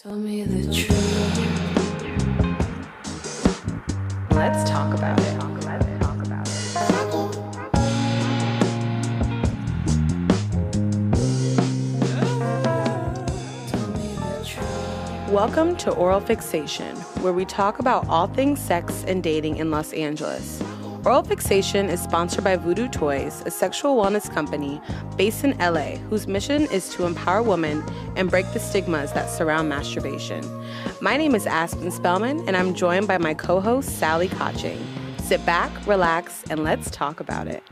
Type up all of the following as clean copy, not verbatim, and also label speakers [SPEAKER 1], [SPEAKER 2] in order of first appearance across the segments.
[SPEAKER 1] Tell me the truth. Let's talk about it.
[SPEAKER 2] Welcome to Oral Fixation, where we talk about all things sex and dating in Los Angeles. Oral Fixation is sponsored by Voodoo Toys, a sexual wellness company based in LA, whose mission is to empower women and break the stigmas that surround masturbation. My name is Aspen Spellman, and I'm joined by my co-host, Sally Koching. Sit back, relax, and let's talk about it.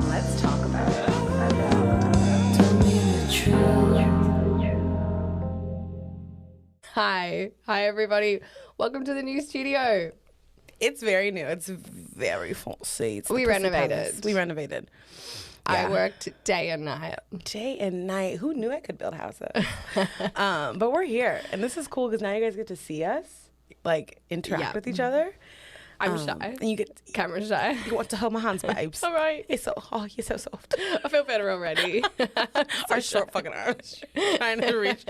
[SPEAKER 2] Let's talk about it.
[SPEAKER 1] Tell me the truth.
[SPEAKER 3] Hi everybody. Welcome to the new studio.
[SPEAKER 2] It's very new. It's very fancy. It's
[SPEAKER 3] We
[SPEAKER 2] the Pussy
[SPEAKER 3] renovated.
[SPEAKER 2] Palace. We renovated.
[SPEAKER 3] I
[SPEAKER 2] Yeah.
[SPEAKER 3] worked day and night.
[SPEAKER 2] Day and night. Who knew I could build houses? But we're here, and this is cool because now you guys get to see us, like interact
[SPEAKER 3] Yeah.
[SPEAKER 2] with each other.
[SPEAKER 3] I'm shy.
[SPEAKER 2] And you get
[SPEAKER 3] Camera shy.
[SPEAKER 2] you want to hold my hands, babes.
[SPEAKER 3] All right.
[SPEAKER 2] You're so soft.
[SPEAKER 3] I feel better already.
[SPEAKER 2] Our short fucking arms trying to reach.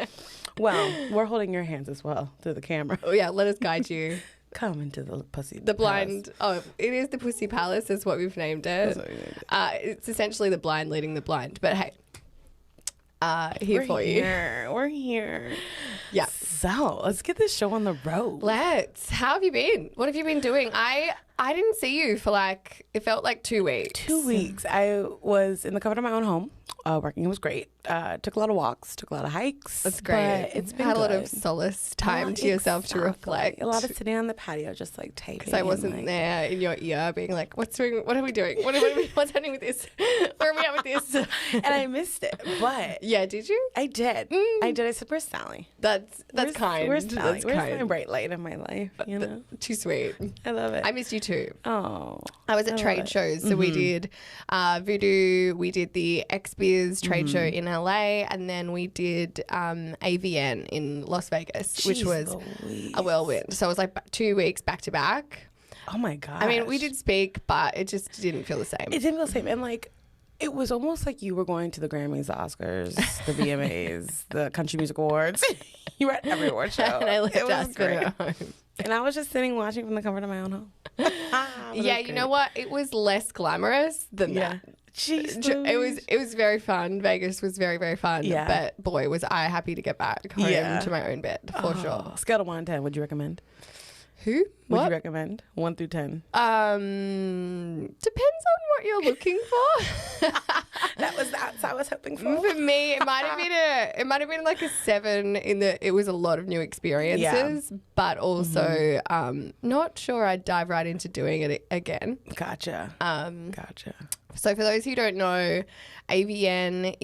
[SPEAKER 2] Well, we're holding your hands as well through the camera.
[SPEAKER 3] Oh yeah, let us guide you.
[SPEAKER 2] Come into the pussy.
[SPEAKER 3] The blind. Oh, it is the Pussy Palace is what we've named it.
[SPEAKER 2] That's what we named it.
[SPEAKER 3] It's essentially the blind leading the blind. But hey, here
[SPEAKER 2] We're
[SPEAKER 3] for you.
[SPEAKER 2] here. We're here.
[SPEAKER 3] Yeah.
[SPEAKER 2] So let's get this show on the road.
[SPEAKER 3] Let's. How have you been? What have you been doing? I didn't see you for it felt like 2 weeks.
[SPEAKER 2] 2 weeks. I was in the comfort of my own home. Working. It was great. Took a lot of walks, took a lot of hikes.
[SPEAKER 3] That's great.
[SPEAKER 2] But it's been
[SPEAKER 3] had
[SPEAKER 2] good.
[SPEAKER 3] a lot of solace time to yourself to
[SPEAKER 2] Exactly.
[SPEAKER 3] reflect.
[SPEAKER 2] A lot of sitting on the patio, just like typing.
[SPEAKER 3] Because I wasn't
[SPEAKER 2] and,
[SPEAKER 3] there in your ear being like, what are we doing? What's happening with this? Where are we at with this?
[SPEAKER 2] and I missed it. But
[SPEAKER 3] Yeah, did you?
[SPEAKER 2] I did. I did. I said, "Where's Sally?
[SPEAKER 3] That's
[SPEAKER 2] Where's,
[SPEAKER 3] kind.
[SPEAKER 2] Where's Sally?
[SPEAKER 3] That's
[SPEAKER 2] Where's
[SPEAKER 3] kind.
[SPEAKER 2] my bright light in my life? You know,
[SPEAKER 3] Too sweet.
[SPEAKER 2] I love it.
[SPEAKER 3] I missed you too.
[SPEAKER 2] Oh,
[SPEAKER 3] I was at
[SPEAKER 2] love
[SPEAKER 3] trade
[SPEAKER 2] it.
[SPEAKER 3] shows. So we did Voodoo, we did the XBiz trade show in LA, and then we did AVN in Las Vegas, which
[SPEAKER 2] Jeez
[SPEAKER 3] was
[SPEAKER 2] Louise.
[SPEAKER 3] a whirlwind. So it was like 2 weeks back to back.
[SPEAKER 2] Oh my god.
[SPEAKER 3] I mean, we did speak, but it just didn't feel the same.
[SPEAKER 2] It didn't feel the same, and like. It was almost like you were going to the Grammys, the Oscars, the VMAs, the Country Music Awards. You were at every award show.
[SPEAKER 3] And I left
[SPEAKER 2] It was
[SPEAKER 3] Aspen
[SPEAKER 2] great.
[SPEAKER 3] at home.
[SPEAKER 2] And I was just sitting watching from the comfort of my own home. But
[SPEAKER 3] Yeah,
[SPEAKER 2] it was
[SPEAKER 3] you know
[SPEAKER 2] great.
[SPEAKER 3] what? It was less glamorous than
[SPEAKER 2] Yeah.
[SPEAKER 3] that.
[SPEAKER 2] Jeez,
[SPEAKER 3] It was very fun. Vegas was very, very fun.
[SPEAKER 2] Yeah.
[SPEAKER 3] But boy, was I happy to get back home
[SPEAKER 2] Yeah.
[SPEAKER 3] to my own bed for sure.
[SPEAKER 2] Scale to 1 to 10, would you recommend?
[SPEAKER 3] Who?
[SPEAKER 2] Would
[SPEAKER 3] What?
[SPEAKER 2] you recommend 1 through 10?
[SPEAKER 3] Depends on what you're looking for.
[SPEAKER 2] That's what I was hoping for.
[SPEAKER 3] For me, it might have been like a 7 in that it was a lot of new experiences, but also not sure I'd dive right into doing it again.
[SPEAKER 2] Gotcha. Gotcha.
[SPEAKER 3] So for those who don't know, AVN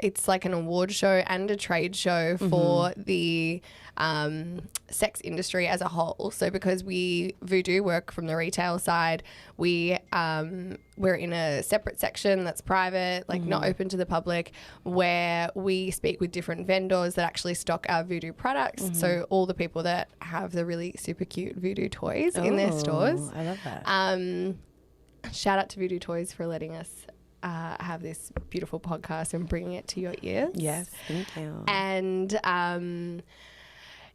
[SPEAKER 3] it's like an award show and a trade show for the sex industry as a whole. So because we Voodoo work from the retail side, we're in a separate section that's private, like not open to the public, where we speak with different vendors that actually stock our Voodoo products. So all the people that have the really super cute Voodoo toys in their stores.
[SPEAKER 2] I love that.
[SPEAKER 3] Shout out to Voodoo Toys for letting us have this beautiful podcast and bringing it to your ears.
[SPEAKER 2] Yes, thank you.
[SPEAKER 3] And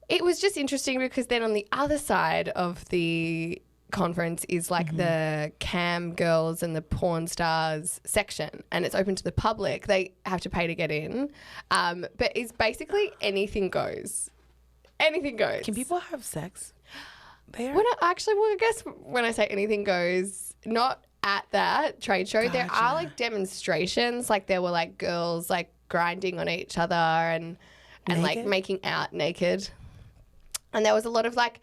[SPEAKER 3] it was just interesting because then on the other side of the conference is like the cam girls and the porn stars section, and it's open to the public. They have to pay to get in, but it's basically anything goes. Anything goes.
[SPEAKER 2] Can people have sex there?
[SPEAKER 3] I guess when I say anything goes, not at that trade show. There are like demonstrations, like there were like girls like grinding on each other and like
[SPEAKER 2] Naked?
[SPEAKER 3] making out naked, and there was a lot of like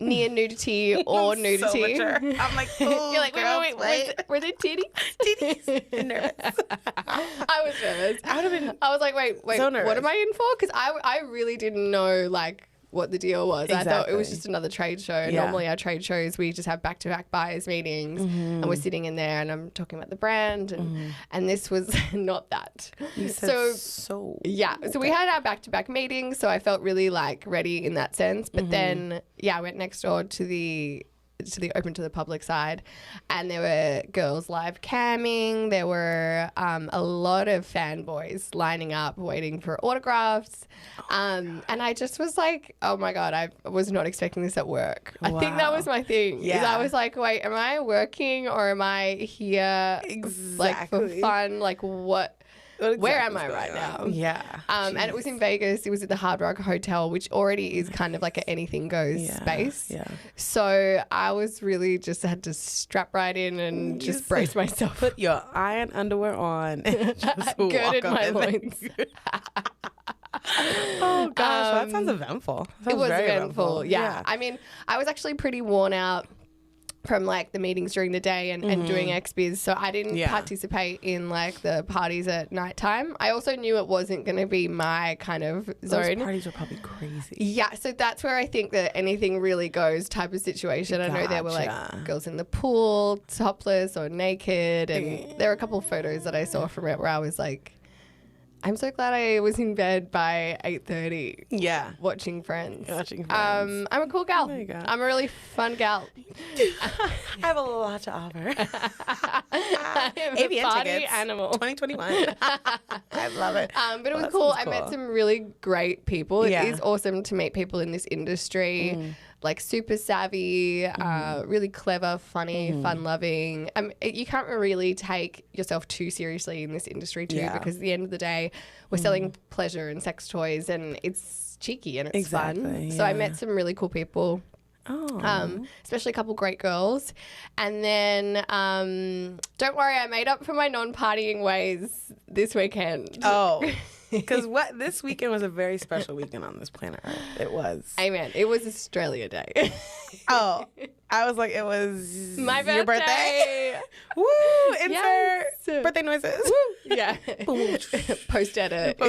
[SPEAKER 3] near nudity or
[SPEAKER 2] I'm
[SPEAKER 3] nudity.
[SPEAKER 2] So mature. I'm like, oh,
[SPEAKER 3] You're like, wait, were there titties?
[SPEAKER 2] Titties. I'm nervous.
[SPEAKER 3] I was nervous.
[SPEAKER 2] I would have been.
[SPEAKER 3] I was like, wait,
[SPEAKER 2] So
[SPEAKER 3] what
[SPEAKER 2] nervous.
[SPEAKER 3] am I in for? Because I really didn't know like what the deal was. I thought it was
[SPEAKER 2] Exactly.
[SPEAKER 3] just another trade show.
[SPEAKER 2] Yeah.
[SPEAKER 3] Normally our trade shows, we just have back-to-back buyers meetings and we're sitting in there and I'm talking about the brand and this was not that.
[SPEAKER 2] You said so.
[SPEAKER 3] Yeah. So we had our back-to-back meetings, so I felt really like ready in that sense. But then, I went next door to the to the open to the public side, and there were girls live camming. There were a lot of fanboys lining up waiting for autographs, and I just was like, oh my god, I was not expecting this at work. I think that was my thing.
[SPEAKER 2] Yeah.
[SPEAKER 3] I was like, wait, am I working or am I here like for fun? Like what? Where am I right now?
[SPEAKER 2] Yeah.
[SPEAKER 3] And it was in Vegas. It was at the Hard Rock Hotel, which already is kind of like an anything goes space.
[SPEAKER 2] Yeah.
[SPEAKER 3] So I was really just had to strap right in and just brace myself.
[SPEAKER 2] Put your iron underwear on and just walk
[SPEAKER 3] Girded
[SPEAKER 2] up
[SPEAKER 3] my
[SPEAKER 2] in there.
[SPEAKER 3] loins.
[SPEAKER 2] Oh gosh, that sounds eventful.
[SPEAKER 3] It was
[SPEAKER 2] very
[SPEAKER 3] eventful. Yeah. I mean, I was actually pretty worn out from like the meetings during the day and doing XBiz. So I didn't participate in like the parties at nighttime. I also knew it wasn't going to be my kind of zone.
[SPEAKER 2] Those parties are probably crazy.
[SPEAKER 3] Yeah. So that's where I think that anything really goes type of situation. I know there were like girls in the pool, topless or naked. And there were a couple of photos that I saw from it where I was like, I'm so glad I was in bed by 8:30.
[SPEAKER 2] Yeah.
[SPEAKER 3] Watching Friends.
[SPEAKER 2] I'm
[SPEAKER 3] I'm a cool gal.
[SPEAKER 2] There you go.
[SPEAKER 3] I'm a really fun gal.
[SPEAKER 2] I have a lot to offer.
[SPEAKER 3] AVN party
[SPEAKER 2] tickets,
[SPEAKER 3] animal.
[SPEAKER 2] 2021. I love it.
[SPEAKER 3] But it was cool. I met some really great people. It is awesome to meet people in this industry. Like super savvy, really clever, funny, fun-loving. You can't really take yourself too seriously in this industry too, because at the end of the day, we're selling pleasure and sex toys, and it's cheeky and it's fun. So I met some really cool people. Especially a couple great girls. And then don't worry, I made up for my non-partying ways this weekend.
[SPEAKER 2] Because this weekend was a very special weekend on this planet Earth. It was.
[SPEAKER 3] Amen. It was Australia Day.
[SPEAKER 2] I was like, it was
[SPEAKER 3] my birthday.
[SPEAKER 2] Your birthday. Woo! Insert birthday noises.
[SPEAKER 3] Woo! Yeah. Post edit.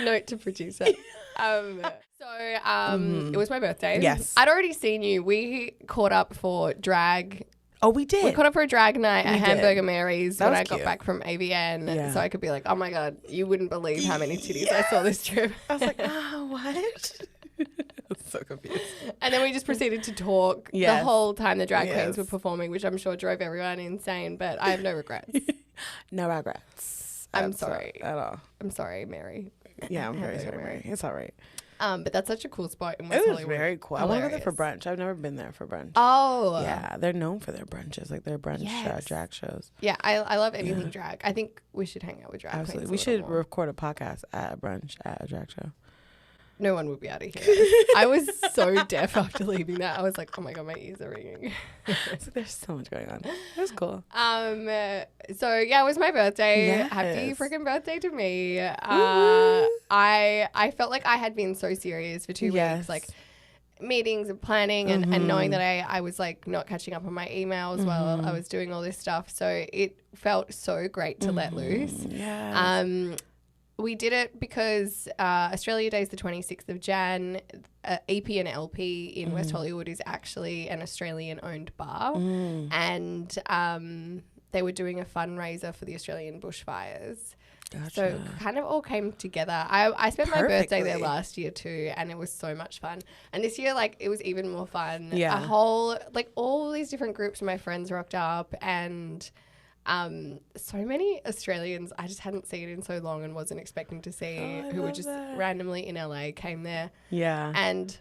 [SPEAKER 3] Note to producer. It was my birthday.
[SPEAKER 2] Yes.
[SPEAKER 3] I'd already seen you. We caught up for drag.
[SPEAKER 2] Oh, we did.
[SPEAKER 3] We caught up for a drag night at Hamburger Mary's when I got
[SPEAKER 2] cute.
[SPEAKER 3] back from AVN. So I could be like, oh my God, you wouldn't believe how many titties I saw this trip.
[SPEAKER 2] I was like, what? I was so confused.
[SPEAKER 3] And then we just proceeded to talk the whole time the drag queens were performing, which I'm sure drove everyone insane, but I have no regrets.
[SPEAKER 2] No regrets.
[SPEAKER 3] I'm sorry.
[SPEAKER 2] At all.
[SPEAKER 3] I'm sorry, Mary.
[SPEAKER 2] Yeah, I'm very sorry, Mary. It's all right.
[SPEAKER 3] But that's such a cool spot in West Hollywood.
[SPEAKER 2] It was very cool. I want to go there for brunch. I've never been there for brunch.
[SPEAKER 3] Oh.
[SPEAKER 2] Yeah, they're known for their brunches, like their brunch drag shows.
[SPEAKER 3] Yeah, I love anything drag. I think we should hang out with drag queens.
[SPEAKER 2] Absolutely. We should record a podcast at a brunch at a drag show.
[SPEAKER 3] No one would be able to hear us. I was so deaf after leaving that. I was like, oh my God, my ears are ringing.
[SPEAKER 2] So there's so much going on. It was cool.
[SPEAKER 3] So yeah, it was my birthday.
[SPEAKER 2] Yes.
[SPEAKER 3] Happy freaking birthday to me. I felt like I had been so serious for 2 weeks, like meetings and planning and knowing that I was like not catching up on my emails while I was doing all this stuff. So it felt so great to let loose.
[SPEAKER 2] Yes.
[SPEAKER 3] We did it because Australia Day is the 26th of Jan. EP and LP in West Hollywood is actually an Australian-owned bar. And they were doing a fundraiser for the Australian bushfires.
[SPEAKER 2] Gotcha.
[SPEAKER 3] So it kind of all came together. I spent my birthday there last year too, and it was so much fun. And this year, like, it was even more fun.
[SPEAKER 2] Yeah.
[SPEAKER 3] A whole, like, all these different groups of my friends rocked up, and so many Australians I just hadn't seen in so long and wasn't expecting to see, who were just randomly in LA, came there. Yeah. And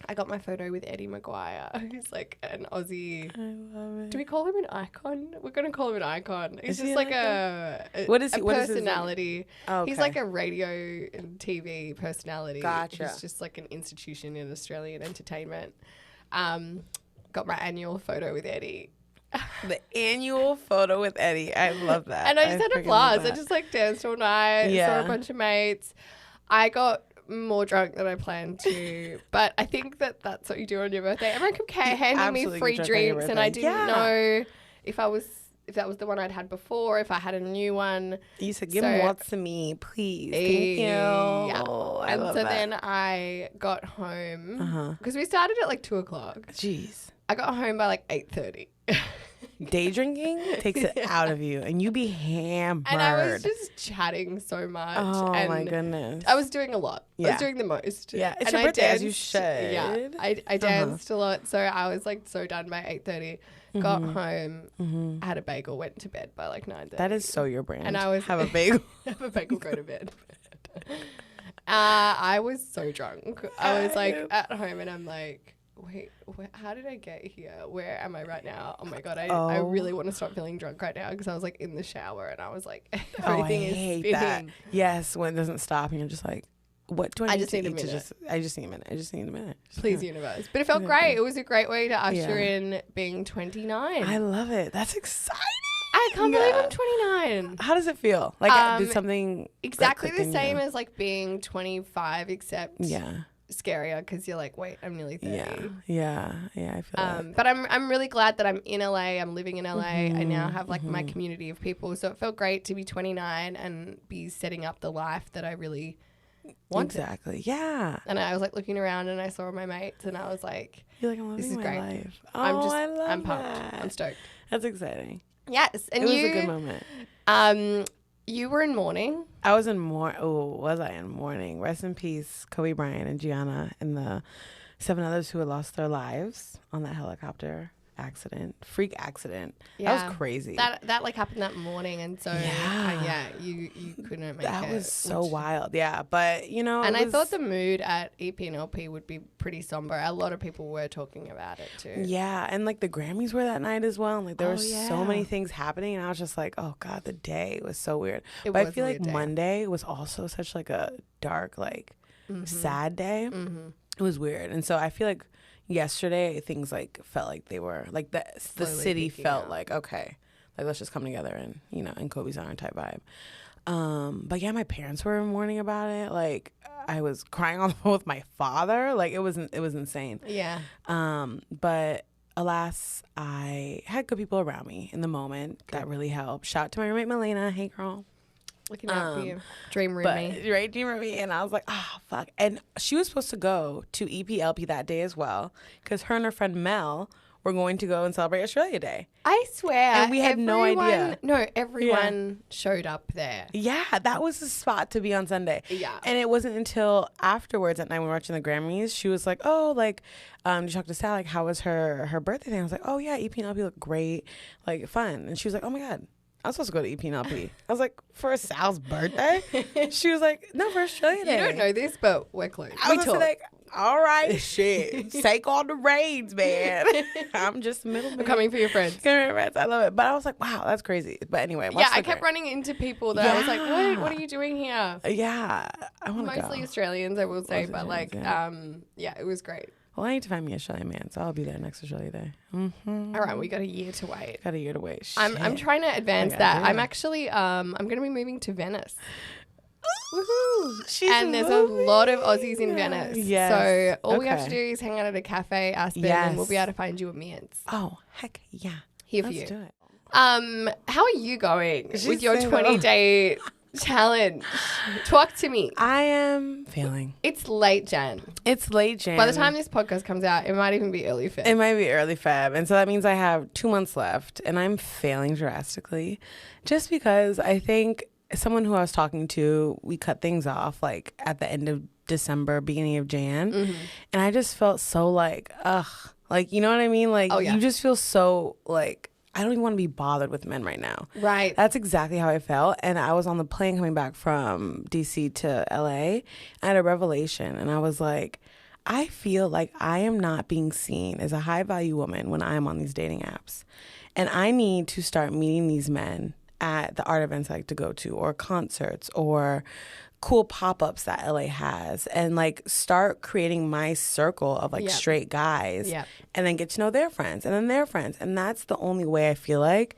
[SPEAKER 3] I got my photo with Eddie Maguire, who's like an Aussie.
[SPEAKER 2] I love it.
[SPEAKER 3] Do we call him an icon? We're going to call him an icon. He's just like a personality. He's like a radio and TV personality.
[SPEAKER 2] Gotcha.
[SPEAKER 3] He's just like an institution in Australian entertainment. Got my annual photo with Eddie.
[SPEAKER 2] The annual photo with Eddie. I love that.
[SPEAKER 3] And I just had a blast. I just like danced all night, saw a bunch of mates. I got more drunk than I planned to, but I think that that's what you do on your birthday. Everyone kept handing me free drinks, and I didn't know if that was the one I'd had before, if I had a new one.
[SPEAKER 2] You said, give more to me, please. Thank you.
[SPEAKER 3] Yeah.
[SPEAKER 2] I love that.
[SPEAKER 3] Then I got home because we started at like 2:00.
[SPEAKER 2] Jeez.
[SPEAKER 3] I got home by like 8:30.
[SPEAKER 2] Day drinking takes it out of you, and you be hammered.
[SPEAKER 3] And I was just chatting so much.
[SPEAKER 2] Oh
[SPEAKER 3] and
[SPEAKER 2] my goodness.
[SPEAKER 3] I was doing a lot. I
[SPEAKER 2] Yeah.
[SPEAKER 3] was doing the most.
[SPEAKER 2] Yeah, it's
[SPEAKER 3] and
[SPEAKER 2] your
[SPEAKER 3] I
[SPEAKER 2] birthday, as you
[SPEAKER 3] danced-
[SPEAKER 2] should.
[SPEAKER 3] Yeah, I danced a lot, so I was like so done by 8:30. Got home, had a bagel, went to bed by like 9:30.
[SPEAKER 2] That is so your brand.
[SPEAKER 3] And I was
[SPEAKER 2] have a bagel.
[SPEAKER 3] have a bagel, go to bed. I was so drunk. I was like at home, and I'm like, wait, how did I get here? Where am I right now? Oh my God, I really want to stop feeling drunk right now, because I was like in the shower and I was like, everything is spinning.
[SPEAKER 2] That. Yes, when it doesn't stop and you're just like, what do I need
[SPEAKER 3] just
[SPEAKER 2] to
[SPEAKER 3] need a
[SPEAKER 2] eat to
[SPEAKER 3] minute.
[SPEAKER 2] just, I just need a minute. I just need a minute. Just
[SPEAKER 3] Please, universe. But it felt great. It was a great way to usher
[SPEAKER 2] Yeah.
[SPEAKER 3] in being 29.
[SPEAKER 2] I love it. That's exciting.
[SPEAKER 3] I can't believe I'm 29.
[SPEAKER 2] How does it feel? Like, did something
[SPEAKER 3] Exactly
[SPEAKER 2] like,
[SPEAKER 3] the
[SPEAKER 2] click in
[SPEAKER 3] same
[SPEAKER 2] you?
[SPEAKER 3] as like being 25, except
[SPEAKER 2] Yeah.
[SPEAKER 3] scarier, because you're like, wait, I'm nearly 30.
[SPEAKER 2] Yeah. I feel that.
[SPEAKER 3] But I'm really glad that I'm in LA. I'm living in LA. I
[SPEAKER 2] Mm-hmm.
[SPEAKER 3] now have like my community of people. So it felt great to be 29 and be setting up the life that I really wanted.
[SPEAKER 2] Exactly. Yeah.
[SPEAKER 3] And I was like looking around and I saw my mates and I was like,
[SPEAKER 2] You're like, I'm living
[SPEAKER 3] this is
[SPEAKER 2] my
[SPEAKER 3] great.
[SPEAKER 2] life.
[SPEAKER 3] I'm pumped.
[SPEAKER 2] that.
[SPEAKER 3] I'm stoked.
[SPEAKER 2] That's exciting.
[SPEAKER 3] Yes. And
[SPEAKER 2] It was
[SPEAKER 3] you,
[SPEAKER 2] a good moment.
[SPEAKER 3] You were in mourning.
[SPEAKER 2] I was in was I in mourning? Rest in peace, Kobe Bryant and Gianna and the 7 others who had lost their lives on that helicopter freak accident.
[SPEAKER 3] Yeah.
[SPEAKER 2] That was crazy.
[SPEAKER 3] That like happened that morning, and so you couldn't make it.
[SPEAKER 2] That was so wild. Yeah, but you know,
[SPEAKER 3] And I thought the mood at EP and LP would be pretty somber. A lot of people were talking about it too.
[SPEAKER 2] Yeah, and like the Grammys were that night as well. And, like there were
[SPEAKER 3] yeah.
[SPEAKER 2] so many things happening, and I was just like, oh God, the day was so weird.
[SPEAKER 3] It
[SPEAKER 2] But I
[SPEAKER 3] was
[SPEAKER 2] feel
[SPEAKER 3] a
[SPEAKER 2] like
[SPEAKER 3] weird day.
[SPEAKER 2] Monday was also such like a dark, like sad day. It was weird, and so I feel like yesterday things like felt like they were like the
[SPEAKER 3] Slowly
[SPEAKER 2] city
[SPEAKER 3] peaking
[SPEAKER 2] felt
[SPEAKER 3] out.
[SPEAKER 2] like okay, like let's just come together and in Kobe's honor type vibe. But yeah, my parents were mourning about it. Like I was crying on the phone with my father. Like it was insane.
[SPEAKER 3] Yeah.
[SPEAKER 2] But alas, I had good people around me in the moment that really helped. Shout out to my roommate Melena. Hey girl.
[SPEAKER 3] Looking out for you. Dream
[SPEAKER 2] But
[SPEAKER 3] roomie.
[SPEAKER 2] right, dream roomie, and I was like, oh fuck. And she was supposed to go to EPLP that day as well, because her and her friend Mel were going to go and celebrate Australia Day.
[SPEAKER 3] I swear.
[SPEAKER 2] And we had no idea.
[SPEAKER 3] No, everyone showed up there.
[SPEAKER 2] Yeah, that was the spot to be on Sunday.
[SPEAKER 3] Yeah.
[SPEAKER 2] And it wasn't until afterwards at night when we were watching the Grammys, she was like, oh, like, did you talk to Sal? Like, how was her birthday thing? I was like, oh, yeah, EP and LP look great, like, fun. And she was like, oh, my God, I was supposed to go to EP and LP. I was like, for Sal's birthday? She was like, no, for Australia Day.
[SPEAKER 3] You don't know this, but we're close.
[SPEAKER 2] I
[SPEAKER 3] We
[SPEAKER 2] was
[SPEAKER 3] talk.
[SPEAKER 2] like, all right, shit. Take all the reins, man. I'm just middleman.
[SPEAKER 3] I'm coming for your friends.
[SPEAKER 2] I love it. But I was like, wow, that's crazy. But anyway,
[SPEAKER 3] Yeah, I kept running into people that I was like, what are you doing here?
[SPEAKER 2] Yeah, I want to go.
[SPEAKER 3] Mostly Australians, I will say,
[SPEAKER 2] Mostly
[SPEAKER 3] but like,
[SPEAKER 2] Australians,
[SPEAKER 3] yeah, it was great.
[SPEAKER 2] Well, I need to find me a Australian man, so I'll be there next Australia Day. Mm-hmm.
[SPEAKER 3] All right, we got a year to wait.
[SPEAKER 2] Got a year to wait.
[SPEAKER 3] I'm
[SPEAKER 2] Shit.
[SPEAKER 3] trying to advance
[SPEAKER 2] I
[SPEAKER 3] that.
[SPEAKER 2] gotta do
[SPEAKER 3] I'm
[SPEAKER 2] it.
[SPEAKER 3] actually I'm gonna be moving to Venice. Woohoo!
[SPEAKER 2] She's
[SPEAKER 3] And there's a lot of Aussies in Venice.
[SPEAKER 2] Yes.
[SPEAKER 3] So all we have to
[SPEAKER 2] Okay.
[SPEAKER 3] do is hang out at a cafe, ask Ben, and we'll be
[SPEAKER 2] Yes.
[SPEAKER 3] able to find you a Mians.
[SPEAKER 2] Oh, heck yeah.
[SPEAKER 3] Here for
[SPEAKER 2] Let's
[SPEAKER 3] you.
[SPEAKER 2] do it.
[SPEAKER 3] How are you going
[SPEAKER 2] She's
[SPEAKER 3] with your
[SPEAKER 2] single.
[SPEAKER 3] 20-day challenge? Talk to me.
[SPEAKER 2] I am feeling.
[SPEAKER 3] It's late Jan.
[SPEAKER 2] It's late Jan.
[SPEAKER 3] By the time this podcast comes out, it might even be early Feb.
[SPEAKER 2] It might be early Feb. And so that means I have 2 months left, and I'm failing drastically just because I think someone who I was talking to, we cut things off like at the end of December, beginning of Jan. And I just felt so like, ugh. Like, you know what I mean? Like,
[SPEAKER 3] Oh, yeah.
[SPEAKER 2] you just feel so like, I don't even want to be bothered with men right now.
[SPEAKER 3] Right.
[SPEAKER 2] That's exactly how I felt. And I was on the plane coming back from DC to LA. I had a revelation, and I was like, I feel like I am not being seen as a high value woman when I'm on these dating apps. And I need to start meeting these men at the art events I like to go to, or concerts, or cool pop-ups that LA has, and like start creating my circle of like
[SPEAKER 3] Yep.
[SPEAKER 2] straight guys,
[SPEAKER 3] Yep.
[SPEAKER 2] and then get to know their friends and then their friends. And that's the only way I feel like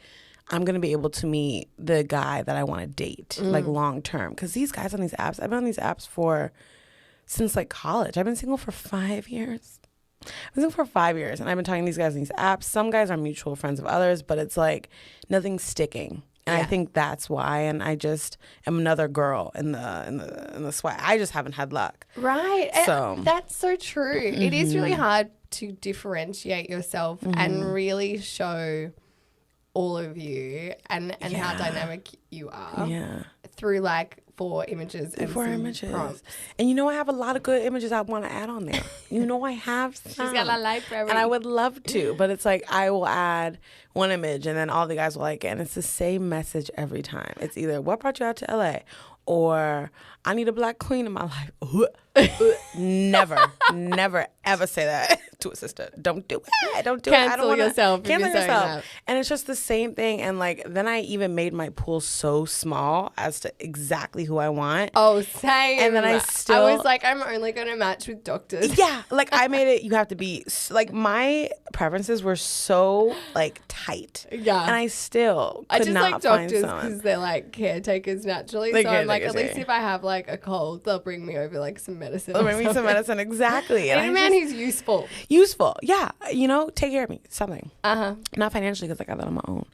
[SPEAKER 2] I'm going to be able to meet the guy that I want to date, like long term. Because these guys on these apps, I've been on these apps since like college. I've been single for 5 years. I've been single for 5 years, and I've been talking to these guys on these apps. Some guys are mutual friends of others, but it's like nothing's sticking. And I
[SPEAKER 3] Yeah.
[SPEAKER 2] think that's why. And I just am another girl in the sweat. I just haven't had luck.
[SPEAKER 3] Right. And
[SPEAKER 2] So-
[SPEAKER 3] that's so true. It is really hard to differentiate yourself and really show all of you and how dynamic you are.
[SPEAKER 2] Yeah.
[SPEAKER 3] Through like 4 images and
[SPEAKER 2] Four
[SPEAKER 3] some
[SPEAKER 2] images.
[SPEAKER 3] prompts.
[SPEAKER 2] And you know, I have a lot of good images I want to add on there. You know, I have some.
[SPEAKER 3] She's got a library.
[SPEAKER 2] And I would love to, but it's like I will add one image and then all the guys will like it. And it's the same message every time. It's either what brought you out to LA or I need a black queen in my life. Never, ever say that to a sister. Don't do it. Don't do it. I
[SPEAKER 3] Cancel
[SPEAKER 2] don't wanna,
[SPEAKER 3] yourself if
[SPEAKER 2] Cancel
[SPEAKER 3] you're saying
[SPEAKER 2] yourself.
[SPEAKER 3] that.
[SPEAKER 2] And it's just the same thing. And like then I even made my pool so small as to exactly who I want.
[SPEAKER 3] Oh, same.
[SPEAKER 2] And then I
[SPEAKER 3] was like, I'm only going to match with doctors.
[SPEAKER 2] Yeah, like I made it. You have to be like my preferences were so like tight.
[SPEAKER 3] Yeah.
[SPEAKER 2] and I still
[SPEAKER 3] I
[SPEAKER 2] could
[SPEAKER 3] just
[SPEAKER 2] not
[SPEAKER 3] like
[SPEAKER 2] find
[SPEAKER 3] doctors
[SPEAKER 2] someone.
[SPEAKER 3] because they're like caretakers naturally.
[SPEAKER 2] They're
[SPEAKER 3] So I'm like, at
[SPEAKER 2] caretakers,
[SPEAKER 3] least
[SPEAKER 2] yeah.
[SPEAKER 3] if I have like a cold, they'll bring me over like some medicine.
[SPEAKER 2] Or
[SPEAKER 3] or
[SPEAKER 2] maybe some
[SPEAKER 3] something.
[SPEAKER 2] medicine, exactly.
[SPEAKER 3] And
[SPEAKER 2] And
[SPEAKER 3] a
[SPEAKER 2] I
[SPEAKER 3] man
[SPEAKER 2] just-
[SPEAKER 3] who's useful.
[SPEAKER 2] useful, yeah. You know, take care of me, something.
[SPEAKER 3] Uh-huh.
[SPEAKER 2] Not financially because I got that on my own,